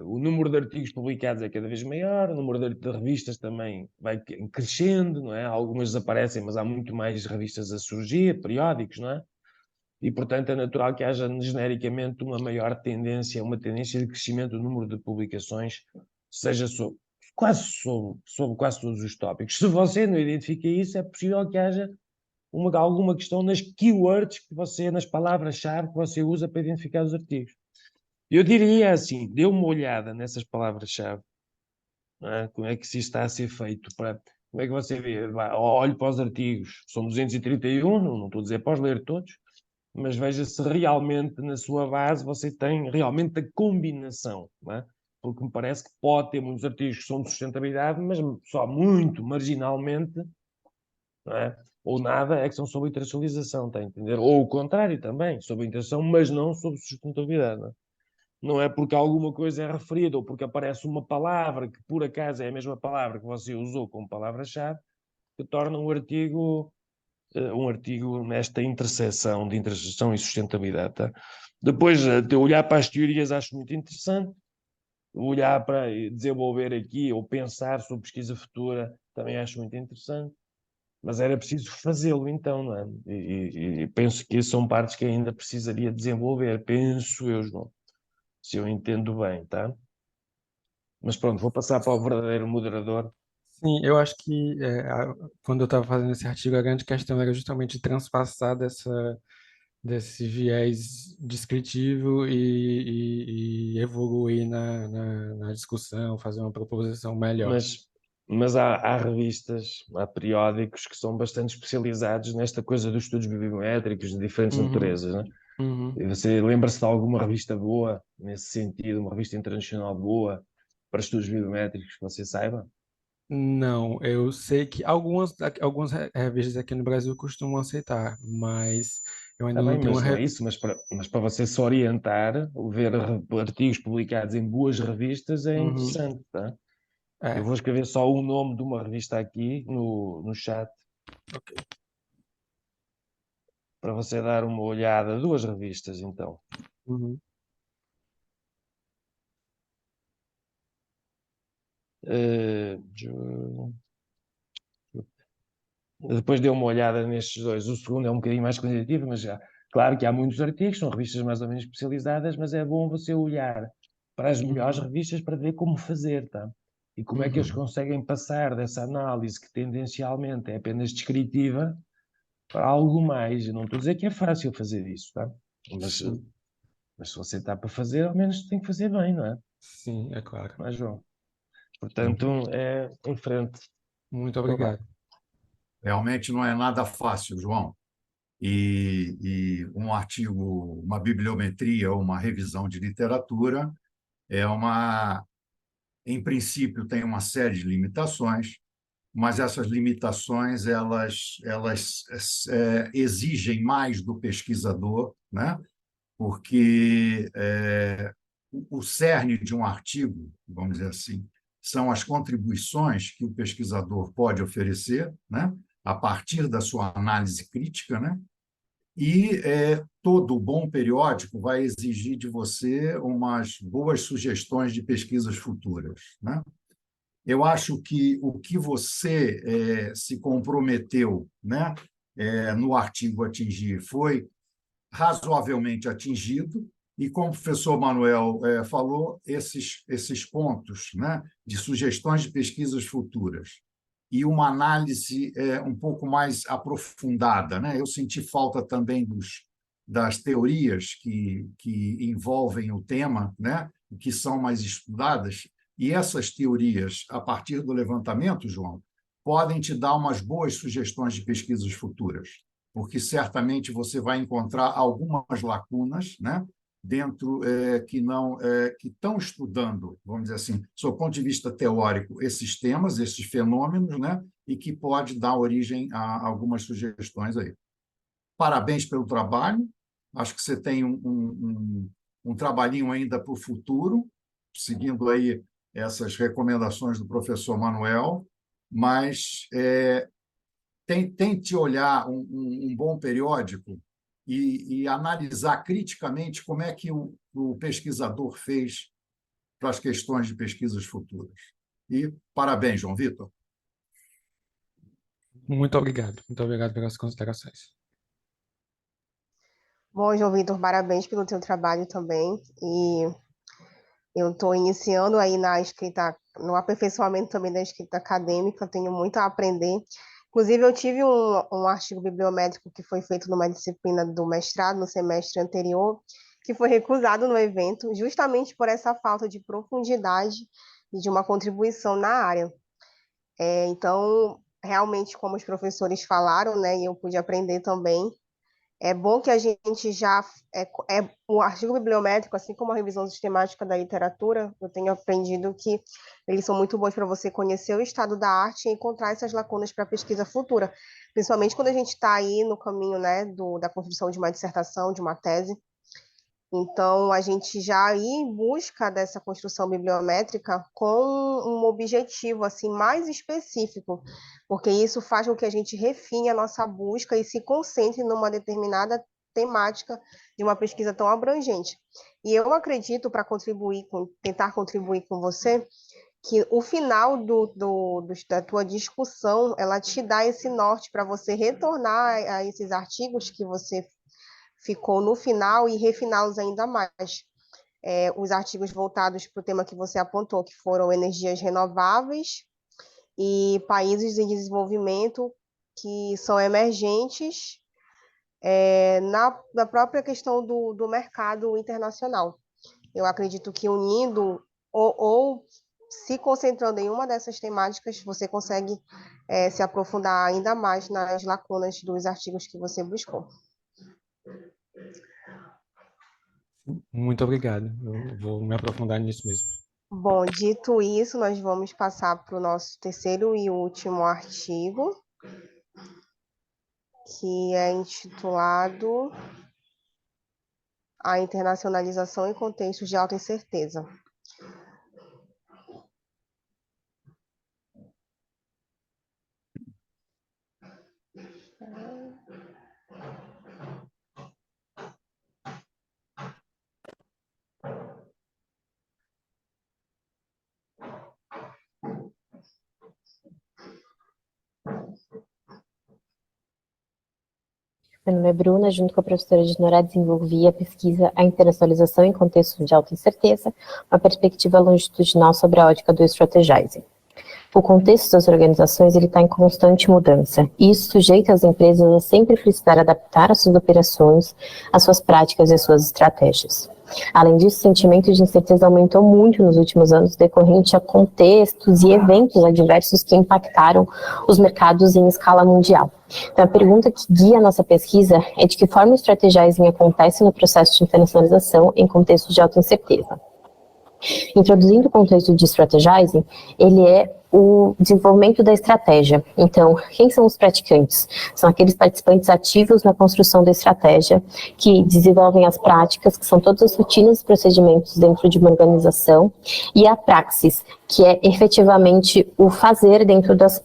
O número de artigos publicados é cada vez maior, o número de revistas também vai crescendo, não é? Algumas desaparecem, mas há muito mais revistas a surgir, periódicos, não é? E, portanto, é natural que haja genericamente uma maior tendência, uma tendência de crescimento do número de publicações, seja sobre quase todos os tópicos. Se você não identifica isso, é possível que haja alguma questão nas keywords que você, nas palavras-chave que você usa para identificar os artigos. Eu diria assim, dê uma olhada nessas palavras-chave, como é que isso está a ser feito, como é que você vê, olhe para os artigos, são 231, não estou a dizer para os ler todos, mas veja se realmente na sua base você tem realmente a combinação, não é? Porque me parece que pode ter muitos artigos que são de sustentabilidade, mas só muito marginalmente, não é? Ou nada é que são sobre internacionalização, está a entender? Ou o contrário também, sobre internação, mas não sobre sustentabilidade, não é? Não é porque alguma coisa é referida ou porque aparece uma palavra que por acaso é a mesma palavra que você usou como palavra-chave que torna um artigo nesta interseção de interseção e sustentabilidade. Tá? Depois, de olhar para as teorias acho muito interessante, olhar para desenvolver aqui ou pensar sobre pesquisa futura também acho muito interessante, mas era preciso fazê-lo então, não é? E penso que são partes que ainda precisaria desenvolver, penso eu, João, se eu entendo bem, tá? Mas pronto, vou passar para o verdadeiro moderador. Sim, eu acho que quando eu estava fazendo esse artigo, a grande questão era justamente transpassar desse viés descritivo e evoluir na discussão, fazer uma proposição melhor. Mas há revistas, há periódicos que são bastante especializados nesta coisa dos estudos bibliométricos de diferentes naturezas, né? E você lembra-se de alguma revista boa, nesse sentido, uma revista internacional boa para estudos bibliométricos que você saiba? Não, eu sei que algumas revistas aqui no Brasil costumam aceitar, mas eu ainda Está não bem, tenho mas não é isso, mas para você se orientar, ver artigos publicados em boas revistas é interessante, tá? Eu vou escrever só o nome de uma revista aqui no chat. Ok. Para você dar uma olhada, duas revistas então. Depois dei uma olhada nestes dois. O segundo é um bocadinho mais quantitativo, mas já, claro que há muitos artigos, são revistas mais ou menos especializadas, mas é bom você olhar para as melhores revistas para ver como fazer, tá? E como é que eles conseguem passar dessa análise que tendencialmente é apenas descritiva para algo mais. Eu não estou a dizer que é fácil fazer isso, tá? Mas se você está para fazer, ao menos tem que fazer bem, não é? Sim, é claro. Mas, João, portanto, é em frente. Muito obrigado. Realmente não é nada fácil, João. E um artigo, uma bibliometria ou uma revisão de literatura em princípio, tem uma série de limitações, mas essas limitações elas exigem mais do pesquisador, né? Porque o cerne de um artigo, vamos dizer assim, são as contribuições que o pesquisador pode oferecer, né? A partir da sua análise crítica, né? E todo bom periódico vai exigir de você umas boas sugestões de pesquisas futuras, né? Eu acho que o que você se comprometeu, né, no artigo atingir foi razoavelmente atingido, e, como o professor Manuel falou, esses pontos, né, de sugestões de pesquisas futuras e uma análise um pouco mais aprofundada, né? Eu senti falta também das teorias que envolvem o tema, né, que são mais estudadas, e essas teorias, a partir do levantamento, João, podem te dar umas boas sugestões de pesquisas futuras, porque certamente você vai encontrar algumas lacunas, né, dentro que estão estudando, vamos dizer assim, sob o ponto de vista teórico, esses temas, esses fenômenos, né, e que pode dar origem a algumas sugestões aí. Parabéns pelo trabalho, acho que você tem um trabalhinho ainda para o futuro, seguindo aí essas recomendações do professor Manuel, mas tente olhar um bom periódico e analisar criticamente como é que o pesquisador fez para as questões de pesquisas futuras. E parabéns, João Vitor. Muito obrigado pelas considerações. Bom, João Vitor, parabéns pelo teu trabalho também. E eu estou iniciando aí na escrita, no aperfeiçoamento também da escrita acadêmica, tenho muito a aprender. Inclusive, eu tive um artigo bibliométrico que foi feito numa disciplina do mestrado, no semestre anterior, que foi recusado no evento, justamente por essa falta de profundidade e de uma contribuição na área. Então, realmente, como os professores falaram, né, e eu pude aprender também, é bom que a gente já... o artigo bibliométrico, assim como a revisão sistemática da literatura, eu tenho aprendido que eles são muito bons para você conhecer o estado da arte e encontrar essas lacunas para pesquisa futura, principalmente quando a gente está aí no caminho, né, da construção de uma dissertação, de uma tese. Então, a gente já ir em busca dessa construção bibliométrica com um objetivo assim, mais específico, porque isso faz com que a gente refine a nossa busca e se concentre numa determinada temática de uma pesquisa tão abrangente. E eu acredito, para tentar contribuir com você, que o final da tua discussão, ela te dá esse norte para você retornar a esses artigos que você ficou no final e refiná-los ainda mais. Os artigos voltados para o tema que você apontou, que foram energias renováveis e países em desenvolvimento que são emergentes na própria questão do mercado internacional. Eu acredito que unindo ou se concentrando em uma dessas temáticas, você consegue se aprofundar ainda mais nas lacunas dos artigos que você buscou. Muito obrigado. Eu vou me aprofundar nisso mesmo. Bom, dito isso, nós vamos passar para o nosso terceiro e último artigo, que é intitulado A Internacionalização em Contextos de Alta Incerteza. Meu nome é Bruna, junto com a professora Dinorá, desenvolvi a pesquisa A Internacionalização em Contextos de Alta Incerteza, uma perspectiva longitudinal sobre a ótica do strategizing. O contexto das organizações está em constante mudança, e isso sujeita as empresas a sempre precisar adaptar as suas operações, as suas práticas e as suas estratégias. Além disso, o sentimento de incerteza aumentou muito nos últimos anos, decorrente a contextos e eventos adversos que impactaram os mercados em escala mundial. Então, a pergunta que guia a nossa pesquisa é de que forma o strategizing acontece no processo de internacionalização em contextos de alta incerteza. Introduzindo o contexto de strategizing, ele é o desenvolvimento da estratégia. Então, quem são os praticantes? São aqueles participantes ativos na construção da estratégia, que desenvolvem as práticas, que são todas as rotinas e procedimentos dentro de uma organização, e a praxis, que é efetivamente o fazer dentro das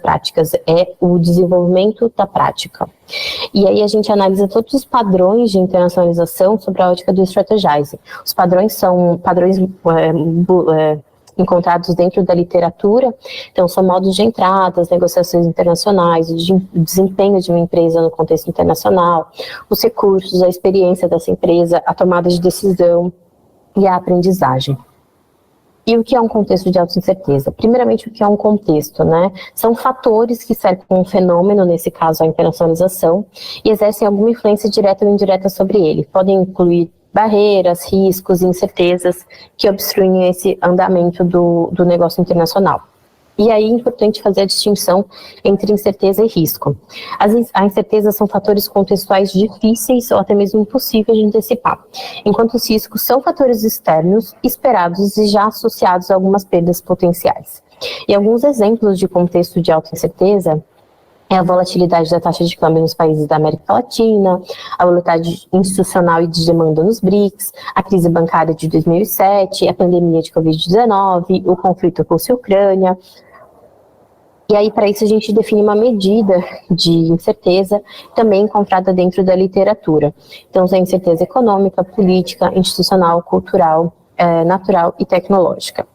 práticas, é o desenvolvimento da prática. E aí a gente analisa todos os padrões de internacionalização sobre a ótica do strategizing. Os padrões são padrões encontrados dentro da literatura. Então, são modos de entrada, as negociações internacionais, o desempenho de uma empresa no contexto internacional, os recursos, a experiência dessa empresa, a tomada de decisão e a aprendizagem. E o que é um contexto de autoincerteza? Primeiramente, o que é um contexto, né? São fatores que cercam um fenômeno, nesse caso a internacionalização, e exercem alguma influência direta ou indireta sobre ele. Podem incluir barreiras, riscos, incertezas que obstruem esse andamento do negócio internacional. E aí é importante fazer a distinção entre incerteza e risco. A incerteza são fatores contextuais difíceis ou até mesmo impossíveis de antecipar, enquanto os riscos são fatores externos, esperados e já associados a algumas perdas potenciais. E alguns exemplos de contexto de alta incerteza é a volatilidade da taxa de câmbio nos países da América Latina, a volatilidade institucional e de demanda nos BRICS, a crise bancária de 2007, a pandemia de Covid-19, o conflito Rússia-Ucrânia. E aí, para isso, a gente define uma medida de incerteza também encontrada dentro da literatura. Então, é incerteza econômica, política, institucional, cultural, natural e tecnológica.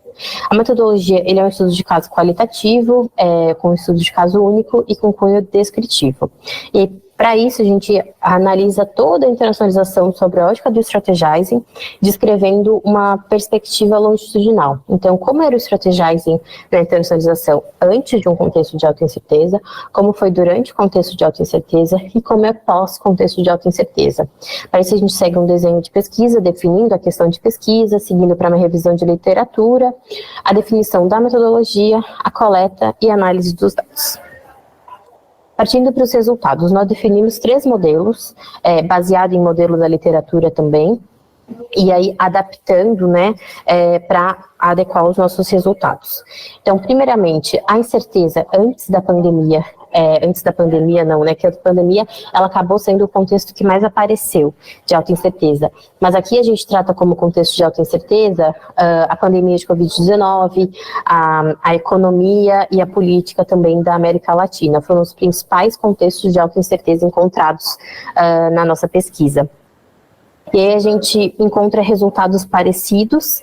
A metodologia, ele é um estudo de caso qualitativo, com um estudo de caso único e com cunho descritivo. E para isso, a gente analisa toda a internacionalização sobre a ótica do strategizing, descrevendo uma perspectiva longitudinal. Então, como era o strategizing na internacionalização antes de um contexto de alta incerteza, como foi durante o contexto de alta incerteza e como é pós-contexto de alta incerteza. Para isso, a gente segue um desenho de pesquisa, definindo a questão de pesquisa, seguindo para uma revisão de literatura, a definição da metodologia, a coleta e análise dos dados. Partindo para os resultados, nós definimos 3 modelos, baseado em modelo da literatura também, e aí adaptando, né, para adequar os nossos resultados. Então, primeiramente, a incerteza antes da pandemia não, né, que a pandemia, ela acabou sendo o contexto que mais apareceu de alta incerteza, mas aqui a gente trata como contexto de alta incerteza a pandemia de Covid-19, a economia e a política também da América Latina, foram os principais contextos de alta incerteza encontrados na nossa pesquisa. E aí a gente encontra resultados parecidos,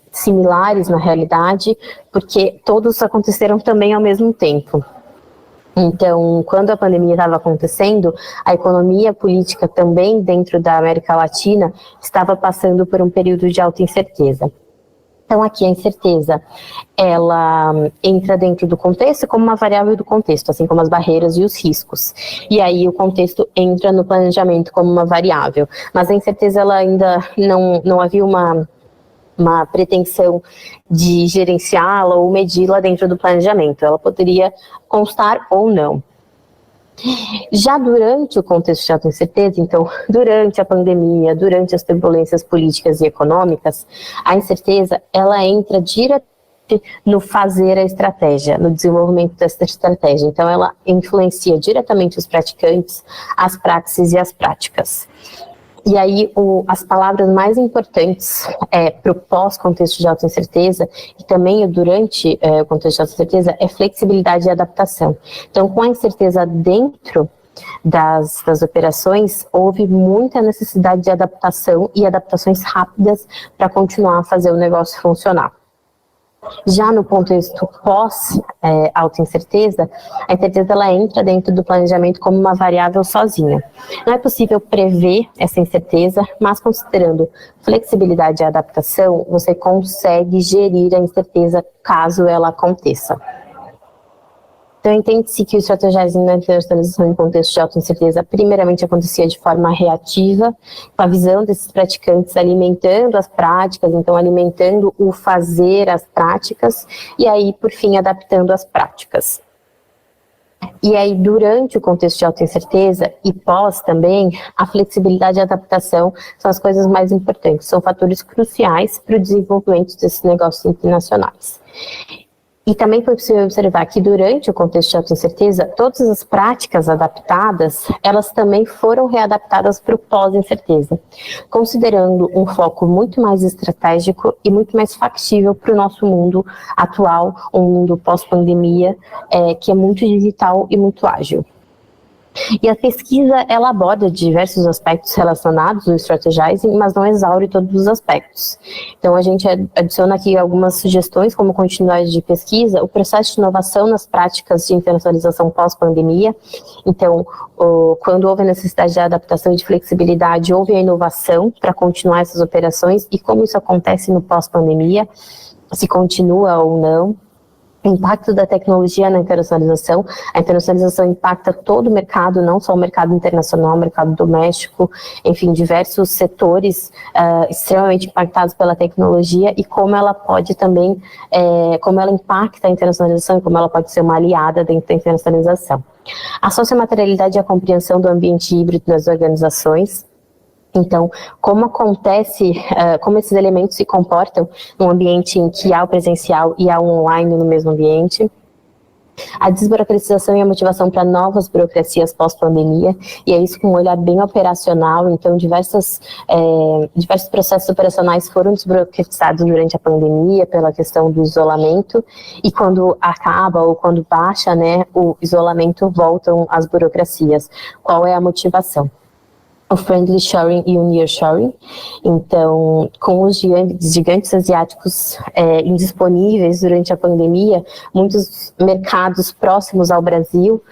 similares na realidade, porque todos aconteceram também ao mesmo tempo. Então, quando a pandemia estava acontecendo, a economia política também dentro da América Latina estava passando por um período de alta incerteza. Então, aqui a incerteza, ela entra dentro do contexto como uma variável do contexto, assim como as barreiras e os riscos. E aí o contexto entra no planejamento como uma variável. Mas a incerteza, ela ainda não havia uma pretensão de gerenciá-la ou medi-la dentro do planejamento. Ela poderia constar ou não. Já durante o contexto de alta incerteza, então, durante a pandemia, durante as turbulências políticas e econômicas, a incerteza, ela entra diretamente no fazer a estratégia, no desenvolvimento dessa estratégia. Então, ela influencia diretamente os praticantes, as praxis e as práticas. E aí, as palavras mais importantes para o pós-contexto de alta incerteza e também durante o contexto de alta incerteza é flexibilidade e adaptação. Então, com a incerteza dentro das operações, houve muita necessidade de adaptação e adaptações rápidas para continuar a fazer o negócio funcionar. Já no contexto pós-alta incerteza, a incerteza ela entra dentro do planejamento como uma variável sozinha. Não é possível prever essa incerteza, mas considerando flexibilidade e adaptação, você consegue gerir a incerteza caso ela aconteça. Então, entende-se que o strategizing na internacionalização em contexto de alta incerteza primeiramente acontecia de forma reativa, com a visão desses praticantes alimentando as práticas, então alimentando o fazer as práticas, e aí, por fim, adaptando as práticas. E aí, durante o contexto de alta incerteza e pós também, a flexibilidade e a adaptação são as coisas mais importantes, são fatores cruciais para o desenvolvimento desses negócios internacionais. E também foi possível observar que durante o contexto de alta incerteza, todas as práticas adaptadas, elas também foram readaptadas para o pós-incerteza, considerando um foco muito mais estratégico e muito mais factível para o nosso mundo atual, um mundo pós-pandemia, que é muito digital e muito ágil. E a pesquisa, ela aborda diversos aspectos relacionados ao strategizing, mas não exaure todos os aspectos. Então, a gente adiciona aqui algumas sugestões como continuidade de pesquisa, o processo de inovação nas práticas de internacionalização pós-pandemia. Então, quando houve a necessidade de adaptação e de flexibilidade, houve a inovação para continuar essas operações e como isso acontece no pós-pandemia, se continua ou não. Impacto da tecnologia na internacionalização. A internacionalização impacta todo o mercado, não só o mercado internacional, o mercado doméstico, enfim, diversos setores extremamente impactados pela tecnologia e como ela pode também, como ela impacta a internacionalização e como ela pode ser uma aliada dentro da internacionalização. A sociomaterialidade e a compreensão do ambiente híbrido nas organizações. Então, como acontece, como esses elementos se comportam num ambiente em que há o presencial e há o online no mesmo ambiente. A desburocratização e a motivação para novas burocracias pós-pandemia, e é isso com um olhar bem operacional. Então, diversos processos operacionais foram desburocratizados durante a pandemia pela questão do isolamento, e quando acaba ou quando baixa, né, o isolamento, voltam as burocracias. Qual é a motivação? O friendly shoring e o nearshoring. Então, com os gigantes asiáticos indisponíveis durante a pandemia, muitos mercados próximos ao Brasil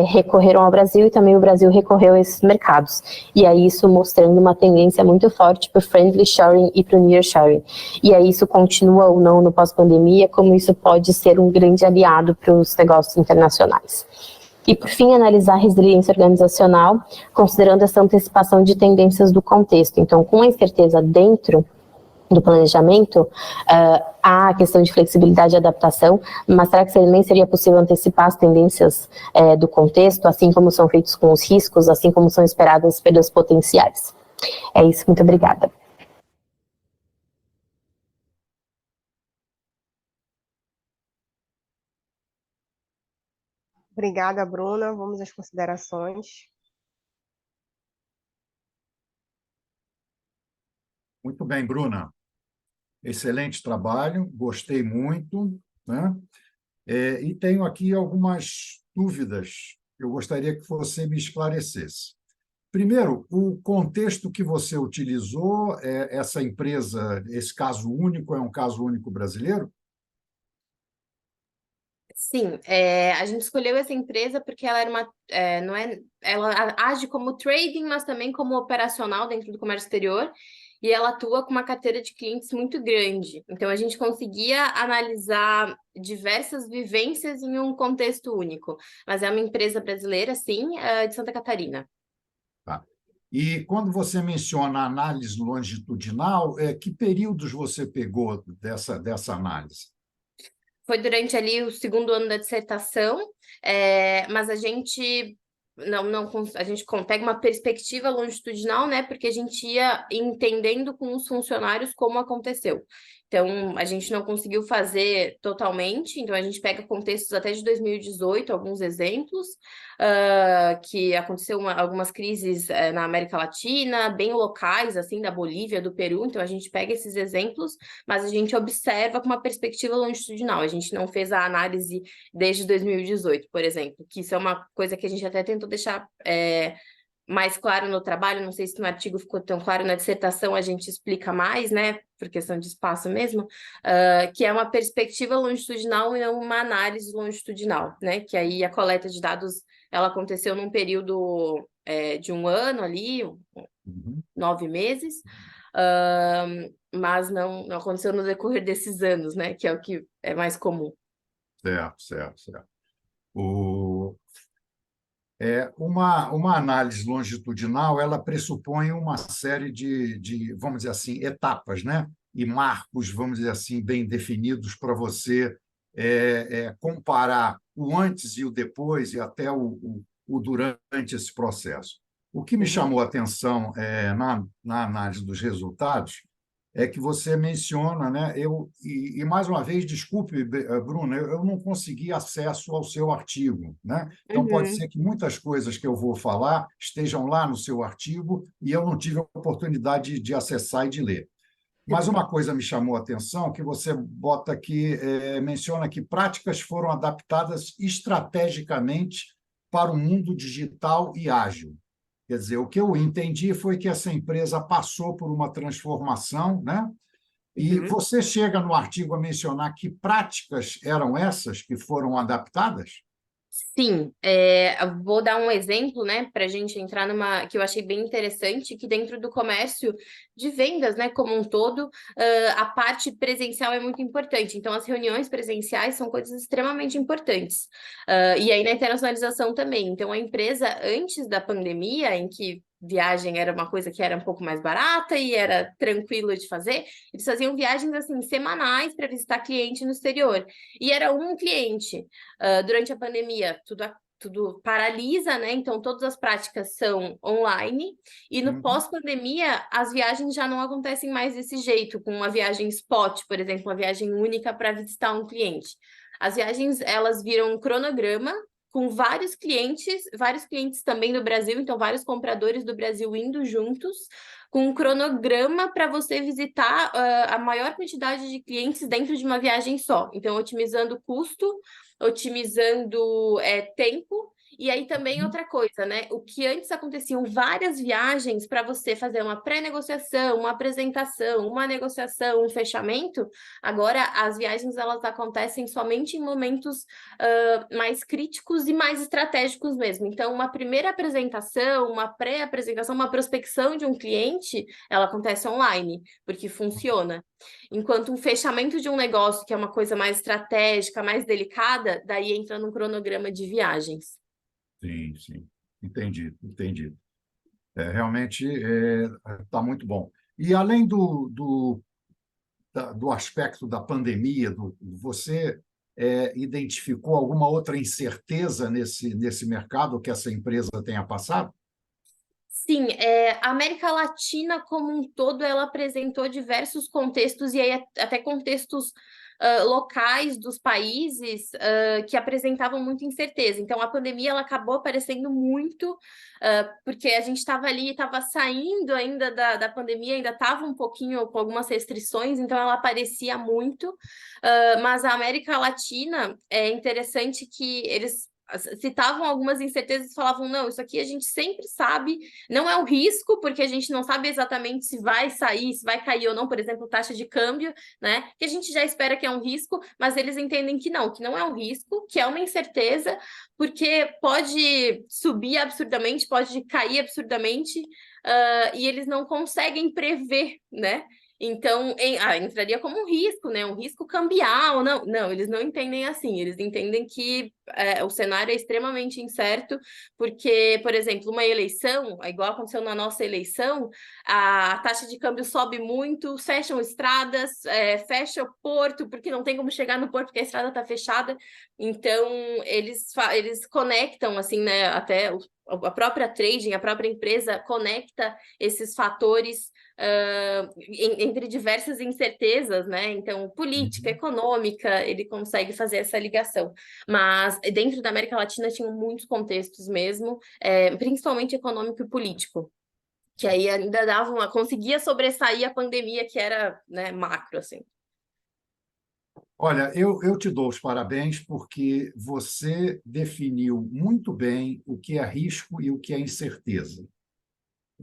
recorreram ao Brasil e também o Brasil recorreu a esses mercados. E aí isso mostrando uma tendência muito forte para o friendly shoring e para o nearshoring. E aí isso continua ou não no pós-pandemia, como isso pode ser um grande aliado para os negócios internacionais. E, por fim, analisar a resiliência organizacional, considerando essa antecipação de tendências do contexto. Então, com a incerteza dentro do planejamento, há a questão de flexibilidade e adaptação, mas será que nem seria possível antecipar as tendências do contexto, assim como são feitos com os riscos, assim como são esperadas perdas potenciais? É isso, muito obrigada. Obrigada, Bruna. Vamos às considerações. Muito bem, Bruna. Excelente trabalho, gostei muito, né? E tenho aqui algumas dúvidas que eu gostaria que você me esclarecesse. Primeiro, o contexto que você utilizou, essa empresa, esse caso único, é um caso único brasileiro? Sim, a gente escolheu essa empresa porque ela era ela age como trading, mas também como operacional dentro do comércio exterior, e ela atua com uma carteira de clientes muito grande. Então, a gente conseguia analisar diversas vivências em um contexto único. Mas é uma empresa brasileira, sim, de Santa Catarina. Tá. E quando você menciona análise longitudinal, que períodos você pegou dessa análise? Foi durante ali o segundo ano da dissertação, mas a gente a gente pega uma perspectiva longitudinal, né? Porque a gente ia entendendo com os funcionários como aconteceu. Então, a gente não conseguiu fazer totalmente, então a gente pega contextos até de 2018, alguns exemplos, que aconteceu algumas crises na América Latina, bem locais, assim, da Bolívia, do Peru, então a gente pega esses exemplos, mas a gente observa com uma perspectiva longitudinal, a gente não fez a análise desde 2018, por exemplo, que isso é uma coisa que a gente até tentou deixar mais claro no trabalho, não sei se no artigo ficou tão claro, na dissertação a gente explica mais, né, por questão de espaço mesmo, que é uma perspectiva longitudinal e não uma análise longitudinal, né, que aí a coleta de dados, ela aconteceu num período de um ano ali, 9 meses, mas não aconteceu no decorrer desses anos, né, que é o que é mais comum. Certo. Uma análise longitudinal, ela pressupõe uma série de, vamos dizer assim, etapas, né? E marcos, vamos dizer assim, bem definidos para você comparar o antes e o depois e até o durante esse processo. O que me chamou a atenção na análise dos resultados é que você menciona, né? E mais uma vez, desculpe, Bruna, eu não consegui acesso ao seu artigo, né? Então, pode ser que muitas coisas que eu vou falar estejam lá no seu artigo e eu não tive a oportunidade de acessar e de ler. Mas uma coisa me chamou a atenção, que você bota aqui, menciona que práticas foram adaptadas estrategicamente para o mundo digital e ágil. Quer dizer, o que eu entendi foi que essa empresa passou por uma transformação, né? E você chega no artigo a mencionar que práticas eram essas que foram adaptadas? Sim, eu vou dar um exemplo, né, para a gente entrar numa que eu achei bem interessante, que dentro do comércio de vendas, né, como um todo, a parte presencial é muito importante. Então, as reuniões presenciais são coisas extremamente importantes. E aí na internacionalização também. Então, a empresa, antes da pandemia, em que viagem era uma coisa que era um pouco mais barata e era tranquilo de fazer, eles faziam viagens assim semanais para visitar cliente no exterior. E era um cliente. Durante a pandemia, tudo paralisa, né? Então, todas as práticas são online. E no pós-pandemia, as viagens já não acontecem mais desse jeito, com uma viagem spot, por exemplo, uma viagem única para visitar um cliente. As viagens, elas viram um cronograma com vários clientes também do Brasil, então vários compradores do Brasil indo juntos, com um cronograma para você visitar a maior quantidade de clientes dentro de uma viagem só. Então, otimizando custo, otimizando tempo. E aí também outra coisa, né? O que antes aconteciam várias viagens para você fazer uma pré-negociação, uma apresentação, uma negociação, um fechamento, agora as viagens elas acontecem somente em momentos mais críticos e mais estratégicos mesmo. Então, uma primeira apresentação, uma pré-apresentação, uma prospecção de um cliente, ela acontece online, porque funciona. Enquanto um fechamento de um negócio, que é uma coisa mais estratégica, mais delicada, daí entra num cronograma de viagens. Sim, sim. Entendi, entendi. Realmente está muito bom. E além do aspecto da pandemia, você identificou alguma outra incerteza nesse mercado que essa empresa tenha passado? Sim, a América Latina como um todo, ela apresentou diversos contextos, e aí até contextos locais dos países que apresentavam muita incerteza. Então, a pandemia ela acabou aparecendo muito, porque a gente estava ali, estava saindo ainda da pandemia, ainda estava um pouquinho com algumas restrições, então ela aparecia muito, mas a América Latina é interessante que eles citavam algumas incertezas, falavam, não, isso aqui a gente sempre sabe, não é um risco, porque a gente não sabe exatamente se vai sair, se vai cair ou não, por exemplo, taxa de câmbio, né, que a gente já espera que é um risco, mas eles entendem que não é um risco, que é uma incerteza, porque pode subir absurdamente, pode cair absurdamente, e eles não conseguem prever, né, então, entraria como um risco, né? Um risco cambial. Não, eles não entendem assim. Eles entendem que o cenário é extremamente incerto, porque, por exemplo, uma eleição, igual aconteceu na nossa eleição, a taxa de câmbio sobe muito, fecham estradas, fecha o porto, porque não tem como chegar no porto, porque a estrada está fechada. Então, eles conectam, assim, né? Até a própria trading, a própria empresa conecta esses fatores entre diversas incertezas, né? Então, política, econômica, ele consegue fazer essa ligação. Mas dentro da América Latina tinham muitos contextos mesmo, principalmente econômico e político, que aí ainda conseguia sobressair a pandemia, que era, né, macro, assim. Olha, eu te dou os parabéns porque você definiu muito bem o que é risco e o que é incerteza.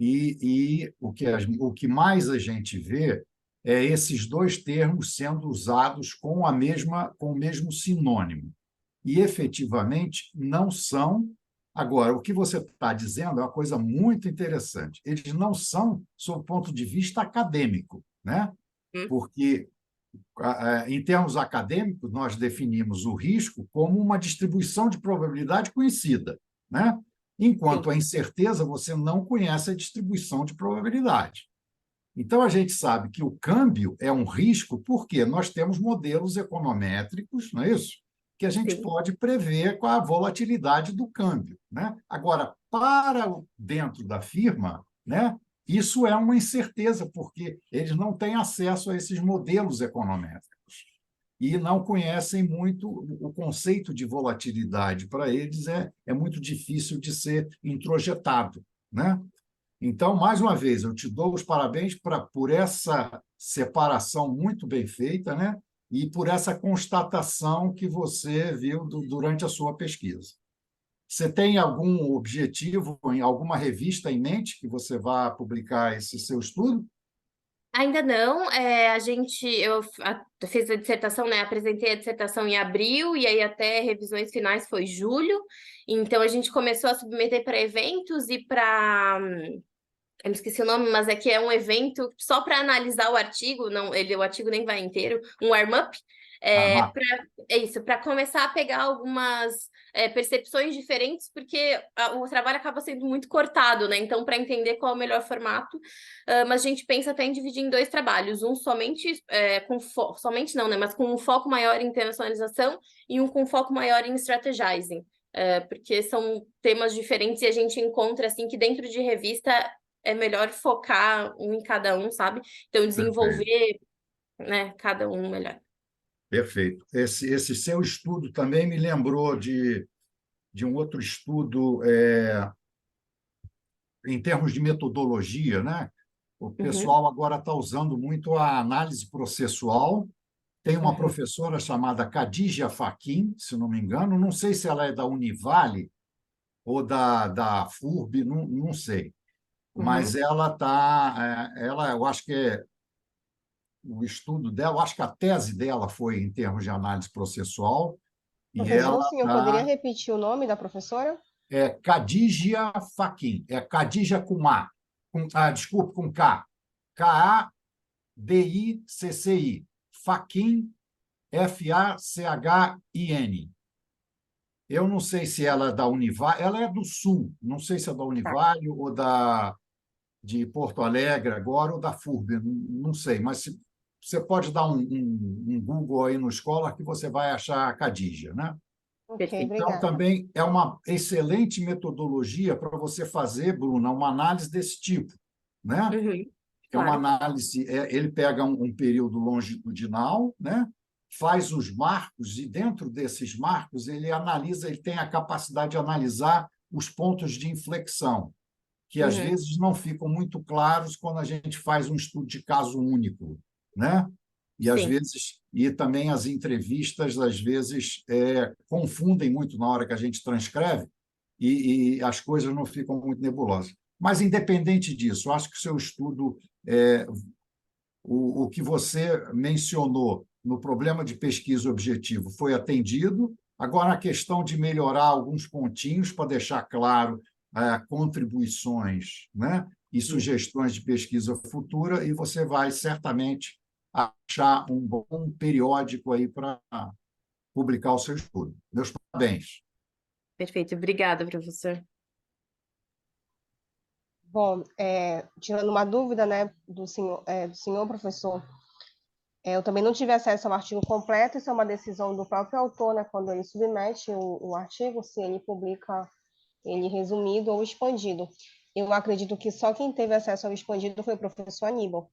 E o que mais a gente vê é esses dois termos sendo usados com o mesmo sinônimo. E, efetivamente, não são. Agora, o que você está dizendo é uma coisa muito interessante. Eles não são sob o ponto de vista acadêmico, né? Porque, em termos acadêmicos, nós definimos o risco como uma distribuição de probabilidade conhecida, né? Enquanto a incerteza, você não conhece a distribuição de probabilidade. Então, a gente sabe que o câmbio é um risco porque nós temos modelos econométricos, não é isso? Que a gente pode prever qual a volatilidade do câmbio, né? Agora, para dentro da firma, né, isso é uma incerteza, porque eles não têm acesso a esses modelos econométricos e não conhecem muito o conceito de volatilidade. Para eles é muito difícil de ser introjetado, né? Então, mais uma vez, eu te dou os parabéns por essa separação muito bem feita, né? E por essa constatação que você viu durante a sua pesquisa. Você tem algum objetivo em alguma revista em mente que você vá publicar esse seu estudo? Ainda não, fiz a dissertação, né? Apresentei a dissertação em abril e aí até revisões finais foi julho. Então a gente começou a submeter para eventos e para, eu me esqueci o nome, mas é que é um evento só para analisar o artigo, não, o artigo nem vai inteiro, um warm-up. Ah, É isso, para começar a pegar algumas percepções diferentes, porque o trabalho acaba sendo muito cortado, né? Então, para entender qual é o melhor formato, mas a gente pensa até em dividir em 2 trabalhos, um somente somente não, né? Mas com um foco maior em internacionalização e um com foco maior em strategizing. Porque são temas diferentes e a gente encontra assim que dentro de revista é melhor focar um em cada um, sabe? Então, perfeito. desenvolver, né, cada um melhor. Perfeito. Esse seu estudo também me lembrou de um outro estudo em termos de metodologia, né? O pessoal agora está usando muito a análise processual. Tem uma professora chamada Khadija Faquin, se não me engano, não sei se ela é da Univale ou da FURB, não sei, mas ela está, eu acho que o estudo dela, eu acho que a tese dela foi em termos de análise processual, e Professor, o ela senhor poderia está repetir o nome da professora? Khadija Faquin, Khadija com A, desculpe, com K, K-A-D-I-C-C-I, Faquin, F-A-C-H-I-N. Eu não sei se ela é da Univale, ela é do Sul, não sei se é da Univale ou de Porto Alegre agora ou da FURB, não sei, mas você pode dar um Google aí no Escola que você vai achar a Khadija, né? Ok, Então, obrigada. também é uma excelente metodologia para você fazer, Bruna, uma análise desse tipo, né? É uma análise, ele pega um período longitudinal, né? Faz os marcos e dentro desses marcos ele analisa, ele tem a capacidade de analisar os pontos de inflexão, que às vezes não ficam muito claros quando a gente faz um estudo de caso único, né? E às vezes também as entrevistas às vezes confundem muito na hora que a gente transcreve e as coisas não ficam muito nebulosas. Mas independente disso, eu acho que o seu estudo o que você mencionou no problema de pesquisa objetivo foi atendido. Agora, a questão de melhorar alguns pontinhos para deixar claro contribuições, né, e sugestões de pesquisa futura, e você vai certamente achar um bom periódico aí para publicar o seu estudo. Meus parabéns. Perfeito, obrigada, professor. Bom, tirando uma dúvida, né, do senhor professor, eu também não tive acesso ao artigo completo, isso é uma decisão do próprio autor, né, quando ele submete o artigo, se ele publica ele resumido ou expandido. Eu acredito que só quem teve acesso ao expandido foi o professor Aníbal.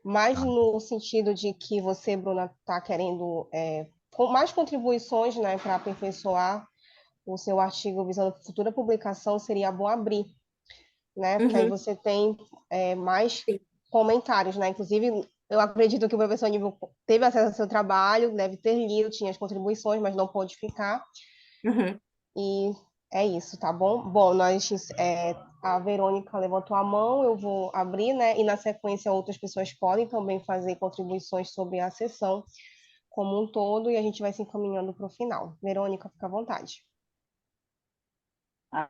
Mas no sentido de que você, Bruna, está querendo com mais contribuições, né, para aperfeiçoar o seu artigo visando futura publicação, seria bom abrir, né? Porque aí você tem mais comentários, né? Inclusive, eu acredito que o professor Aníbal teve acesso ao seu trabalho, deve ter lido, tinha as contribuições, mas não pôde ficar. E é isso, tá bom? Bom, a Verônica levantou a mão, eu vou abrir, né? E na sequência outras pessoas podem também fazer contribuições sobre a sessão como um todo e a gente vai se encaminhando para o final. Verônica, fica à vontade.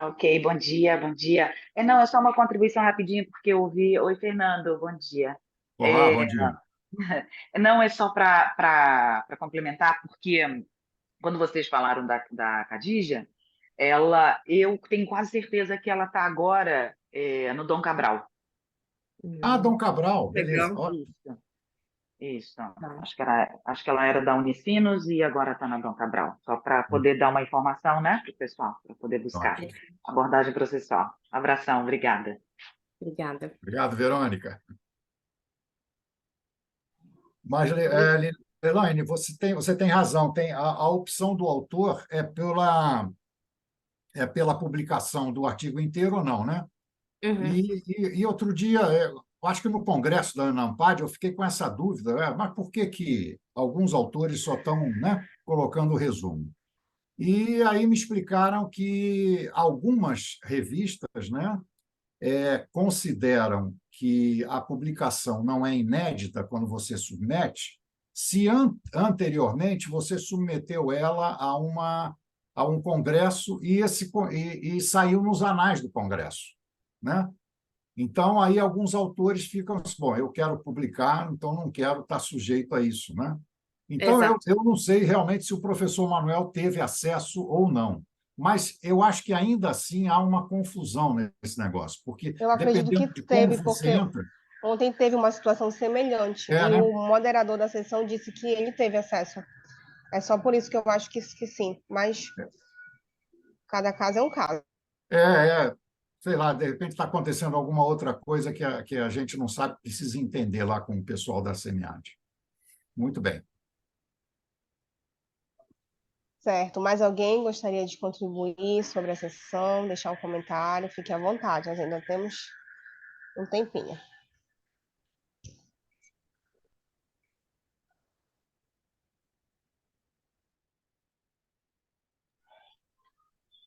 Ok, bom dia, bom dia. Não, é só uma contribuição rapidinho, porque eu ouvi. Oi, Fernando, bom dia. Olá, bom dia. Não, é só para complementar, porque quando vocês falaram da Khadija, eu tenho quase certeza que ela está agora no Dom Cabral. Dom Cabral, beleza. Isso. Acho que ela era da Unicinos e agora está na Dom Cabral. Só para poder dar uma informação, né, para o pessoal, para poder buscar abordagem processual. Abração, obrigada. Obrigada. Obrigado, Verônica. Mas, Elaine, você tem razão. Tem a opção do autor pela publicação do artigo inteiro ou não, né? E outro dia, eu acho que no congresso da ANAMPAD eu fiquei com essa dúvida, mas por que alguns autores só estão, né, colocando o resumo? E aí me explicaram que algumas revistas, né, consideram que a publicação não é inédita quando você submete, se anteriormente você submeteu ela a um congresso e saiu nos anais do congresso, né? Então, aí alguns autores ficam assim, bom, eu quero publicar, então não quero estar sujeito a isso, né? Então, Exato. eu não sei realmente se o professor Manuel teve acesso ou não, mas eu acho que ainda assim há uma confusão nesse negócio, porque Eu acredito que dependendo de como teve, você porque entra, ontem teve uma situação semelhante e né? o moderador da sessão disse que ele teve acesso. É só por isso que eu acho que sim, mas cada caso é um caso. É, sei lá, de repente está acontecendo alguma outra coisa que a gente não sabe, precisa entender lá com o pessoal da SEMIAD. Muito bem. Certo. Mais alguém gostaria de contribuir sobre a sessão, deixar um comentário? Fique à vontade, nós ainda temos um tempinho.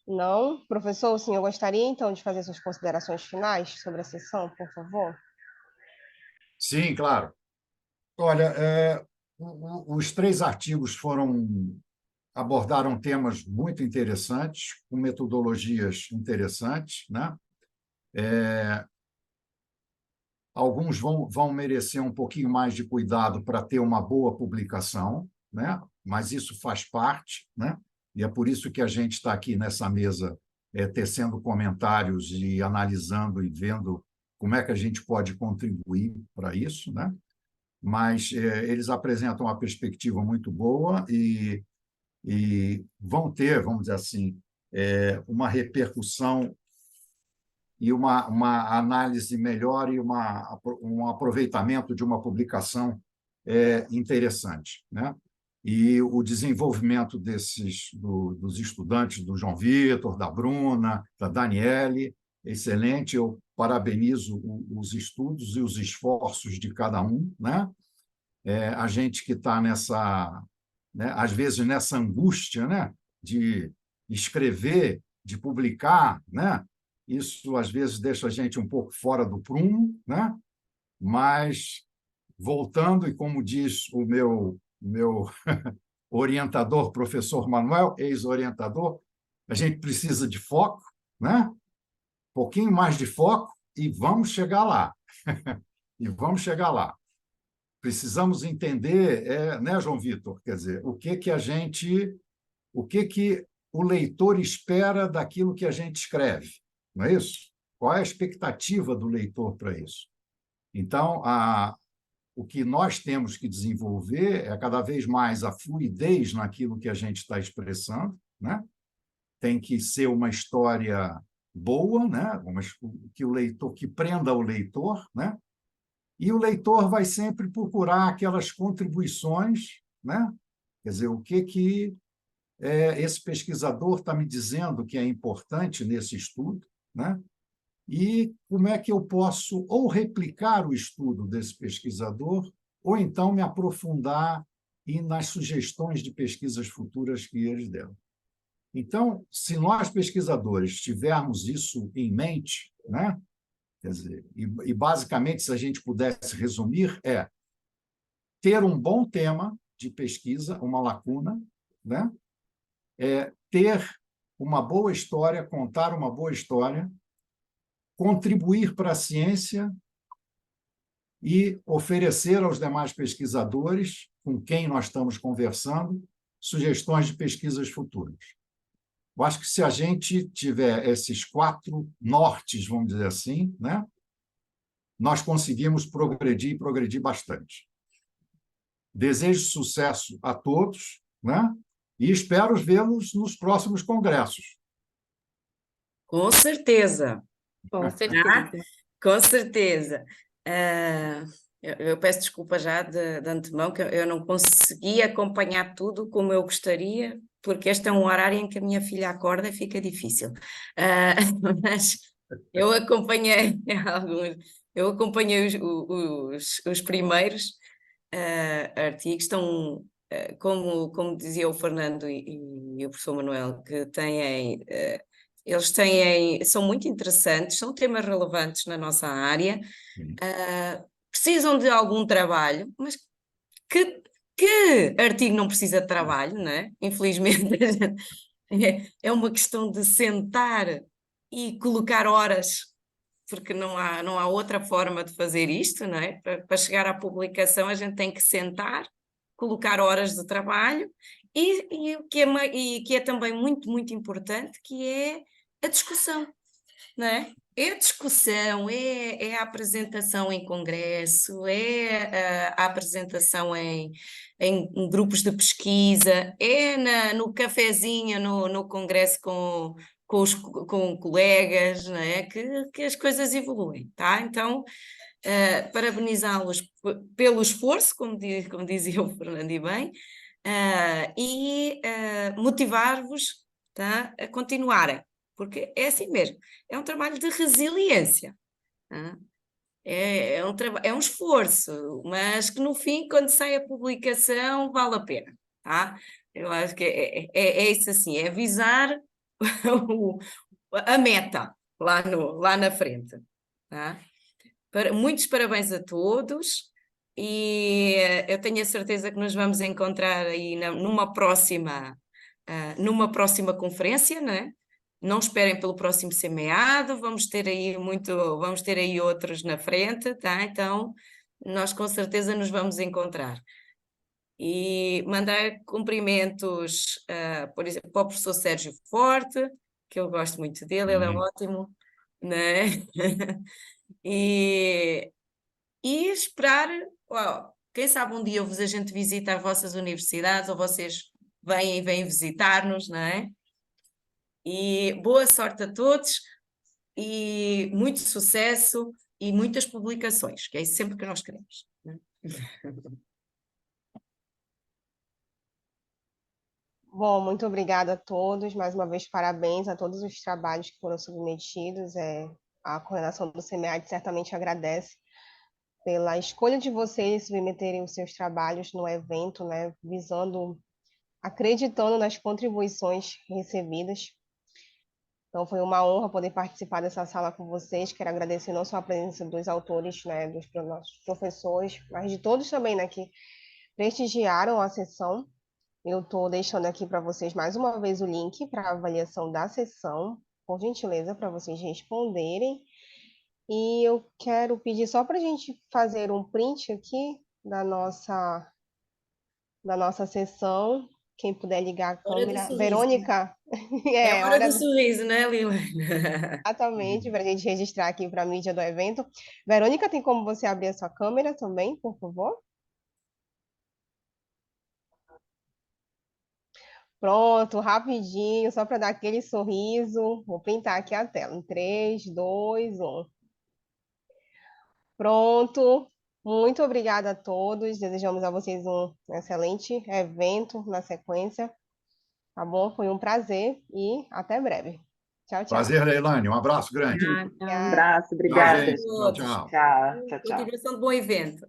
Não? Professor, o senhor gostaria, então, de fazer suas considerações finais sobre a sessão, por favor? Sim, claro. Olha, os 3 artigos abordaram temas muito interessantes, com metodologias interessantes, né? Alguns vão merecer um pouquinho mais de cuidado para ter uma boa publicação, né? Mas isso faz parte, né? E é por isso que a gente está aqui nessa mesa tecendo comentários e analisando e vendo como é que a gente pode contribuir para isso, né? Mas eles apresentam uma perspectiva muito boa e vão ter, vamos dizer assim, uma repercussão e uma análise melhor e um aproveitamento de uma publicação interessante, né? E o desenvolvimento dos estudantes, do João Vitor, da Bruna, da Daniele, excelente. Eu parabenizo os estudos e os esforços de cada um, né? A gente que está né, às vezes nessa angústia, né, de escrever, de publicar, né? Isso às vezes deixa a gente um pouco fora do prumo, né? Mas voltando, e como diz o meu orientador, professor Manuel, ex-orientador, a gente precisa de foco, né? Um pouquinho mais de foco e vamos chegar lá. E vamos chegar lá. Precisamos entender, né, João Vitor? Quer dizer, o que o leitor espera daquilo que a gente escreve, não é isso? Qual é a expectativa do leitor para isso? Então, o que nós temos que desenvolver é cada vez mais a fluidez naquilo que a gente está expressando, né? Tem que ser uma história boa, né? Que prenda o leitor, né? E o leitor vai sempre procurar aquelas contribuições, né? Quer dizer, o que esse pesquisador está me dizendo que é importante nesse estudo, né? E como é que eu posso ou replicar o estudo desse pesquisador, ou então me aprofundar nas sugestões de pesquisas futuras que eles deram. Então, se nós, pesquisadores, tivermos isso em mente, né? Quer dizer, e basicamente, se a gente pudesse resumir, ter um bom tema de pesquisa, uma lacuna, né? Ter uma boa história, contar uma boa história, contribuir para a ciência e oferecer aos demais pesquisadores com quem nós estamos conversando sugestões de pesquisas futuras. Eu acho que se a gente tiver esses 4 nortes, vamos dizer assim, né, nós conseguimos progredir bastante. Desejo sucesso a todos, né, e espero vê-los nos próximos congressos. Com certeza. Com certeza. Tá? Com certeza. Eu peço desculpa já de antemão, que eu não consegui acompanhar tudo como eu gostaria, porque este é um horário em que a minha filha acorda e fica difícil. Mas eu acompanhei alguns, os primeiros artigos, como dizia o Fernando e o professor Manuel, que têm, eles têm, são muito interessantes, são temas relevantes na nossa área, precisam de algum trabalho, mas que artigo não precisa de trabalho, não é? Infelizmente, é uma questão de sentar e colocar horas, porque não há outra forma de fazer isto, não é? Para chegar à publicação, a gente tem que sentar, colocar horas de trabalho e que é também muito, muito importante, que é a discussão, não é? É a discussão, é a apresentação em congresso, é a apresentação em grupos de pesquisa, é no cafezinho, no congresso com colegas, não é? Que as coisas evoluem, tá? Então, parabenizá-los pelo esforço, como dizia o Fernando e bem, e motivar-vos, tá? A continuarem, porque é assim mesmo, é um trabalho de resiliência, tá? É um esforço, mas que no fim, quando sai a publicação, vale a pena, tá? Eu acho que é isso assim, é visar a meta lá na frente, tá? Muitos parabéns a todos e eu tenho a certeza que nos vamos encontrar aí numa próxima conferência, não é? Não esperem pelo próximo semeado, vamos ter aí outros na frente, tá? Então, nós com certeza nos vamos encontrar. E mandar cumprimentos, por exemplo, para o professor Sérgio Forte, que eu gosto muito dele, ele é ótimo, né? E esperar, quem sabe um dia a gente visita as vossas universidades, ou vocês vêm visitar-nos, não é? E boa sorte a todos, e muito sucesso, e muitas publicações, que é isso sempre que nós queremos, não é? Bom, muito obrigada a todos. Mais uma vez, parabéns a todos os trabalhos que foram submetidos. A coordenação do SEMEAD certamente agradece pela escolha de vocês submeterem os seus trabalhos no evento, né, acreditando nas contribuições recebidas. Então, foi uma honra poder participar dessa sala com vocês. Quero agradecer não só a presença dos autores, né, dos nossos professores, mas de todos também, né, que prestigiaram a sessão. Eu estou deixando aqui para vocês mais uma vez o link para a avaliação da sessão, por gentileza, para vocês responderem. E eu quero pedir só para a gente fazer um print aqui da nossa sessão. Quem puder ligar a câmera. Verônica. É a hora do sorriso, né, Lila? Exatamente, para a gente registrar aqui para a mídia do evento. Verônica, tem como você abrir a sua câmera também, por favor? Pronto, rapidinho, só para dar aquele sorriso. Vou pintar aqui a tela. Em 3, 2, 1. Pronto. Muito obrigada a todos. Desejamos a vocês um excelente evento na sequência. Tá bom? Foi um prazer e até breve. Tchau, tchau. Prazer, Leilane. Um abraço grande. Um abraço, obrigada. Tchau, tchau. Tchau, tchau, tchau. Continuação de bom evento.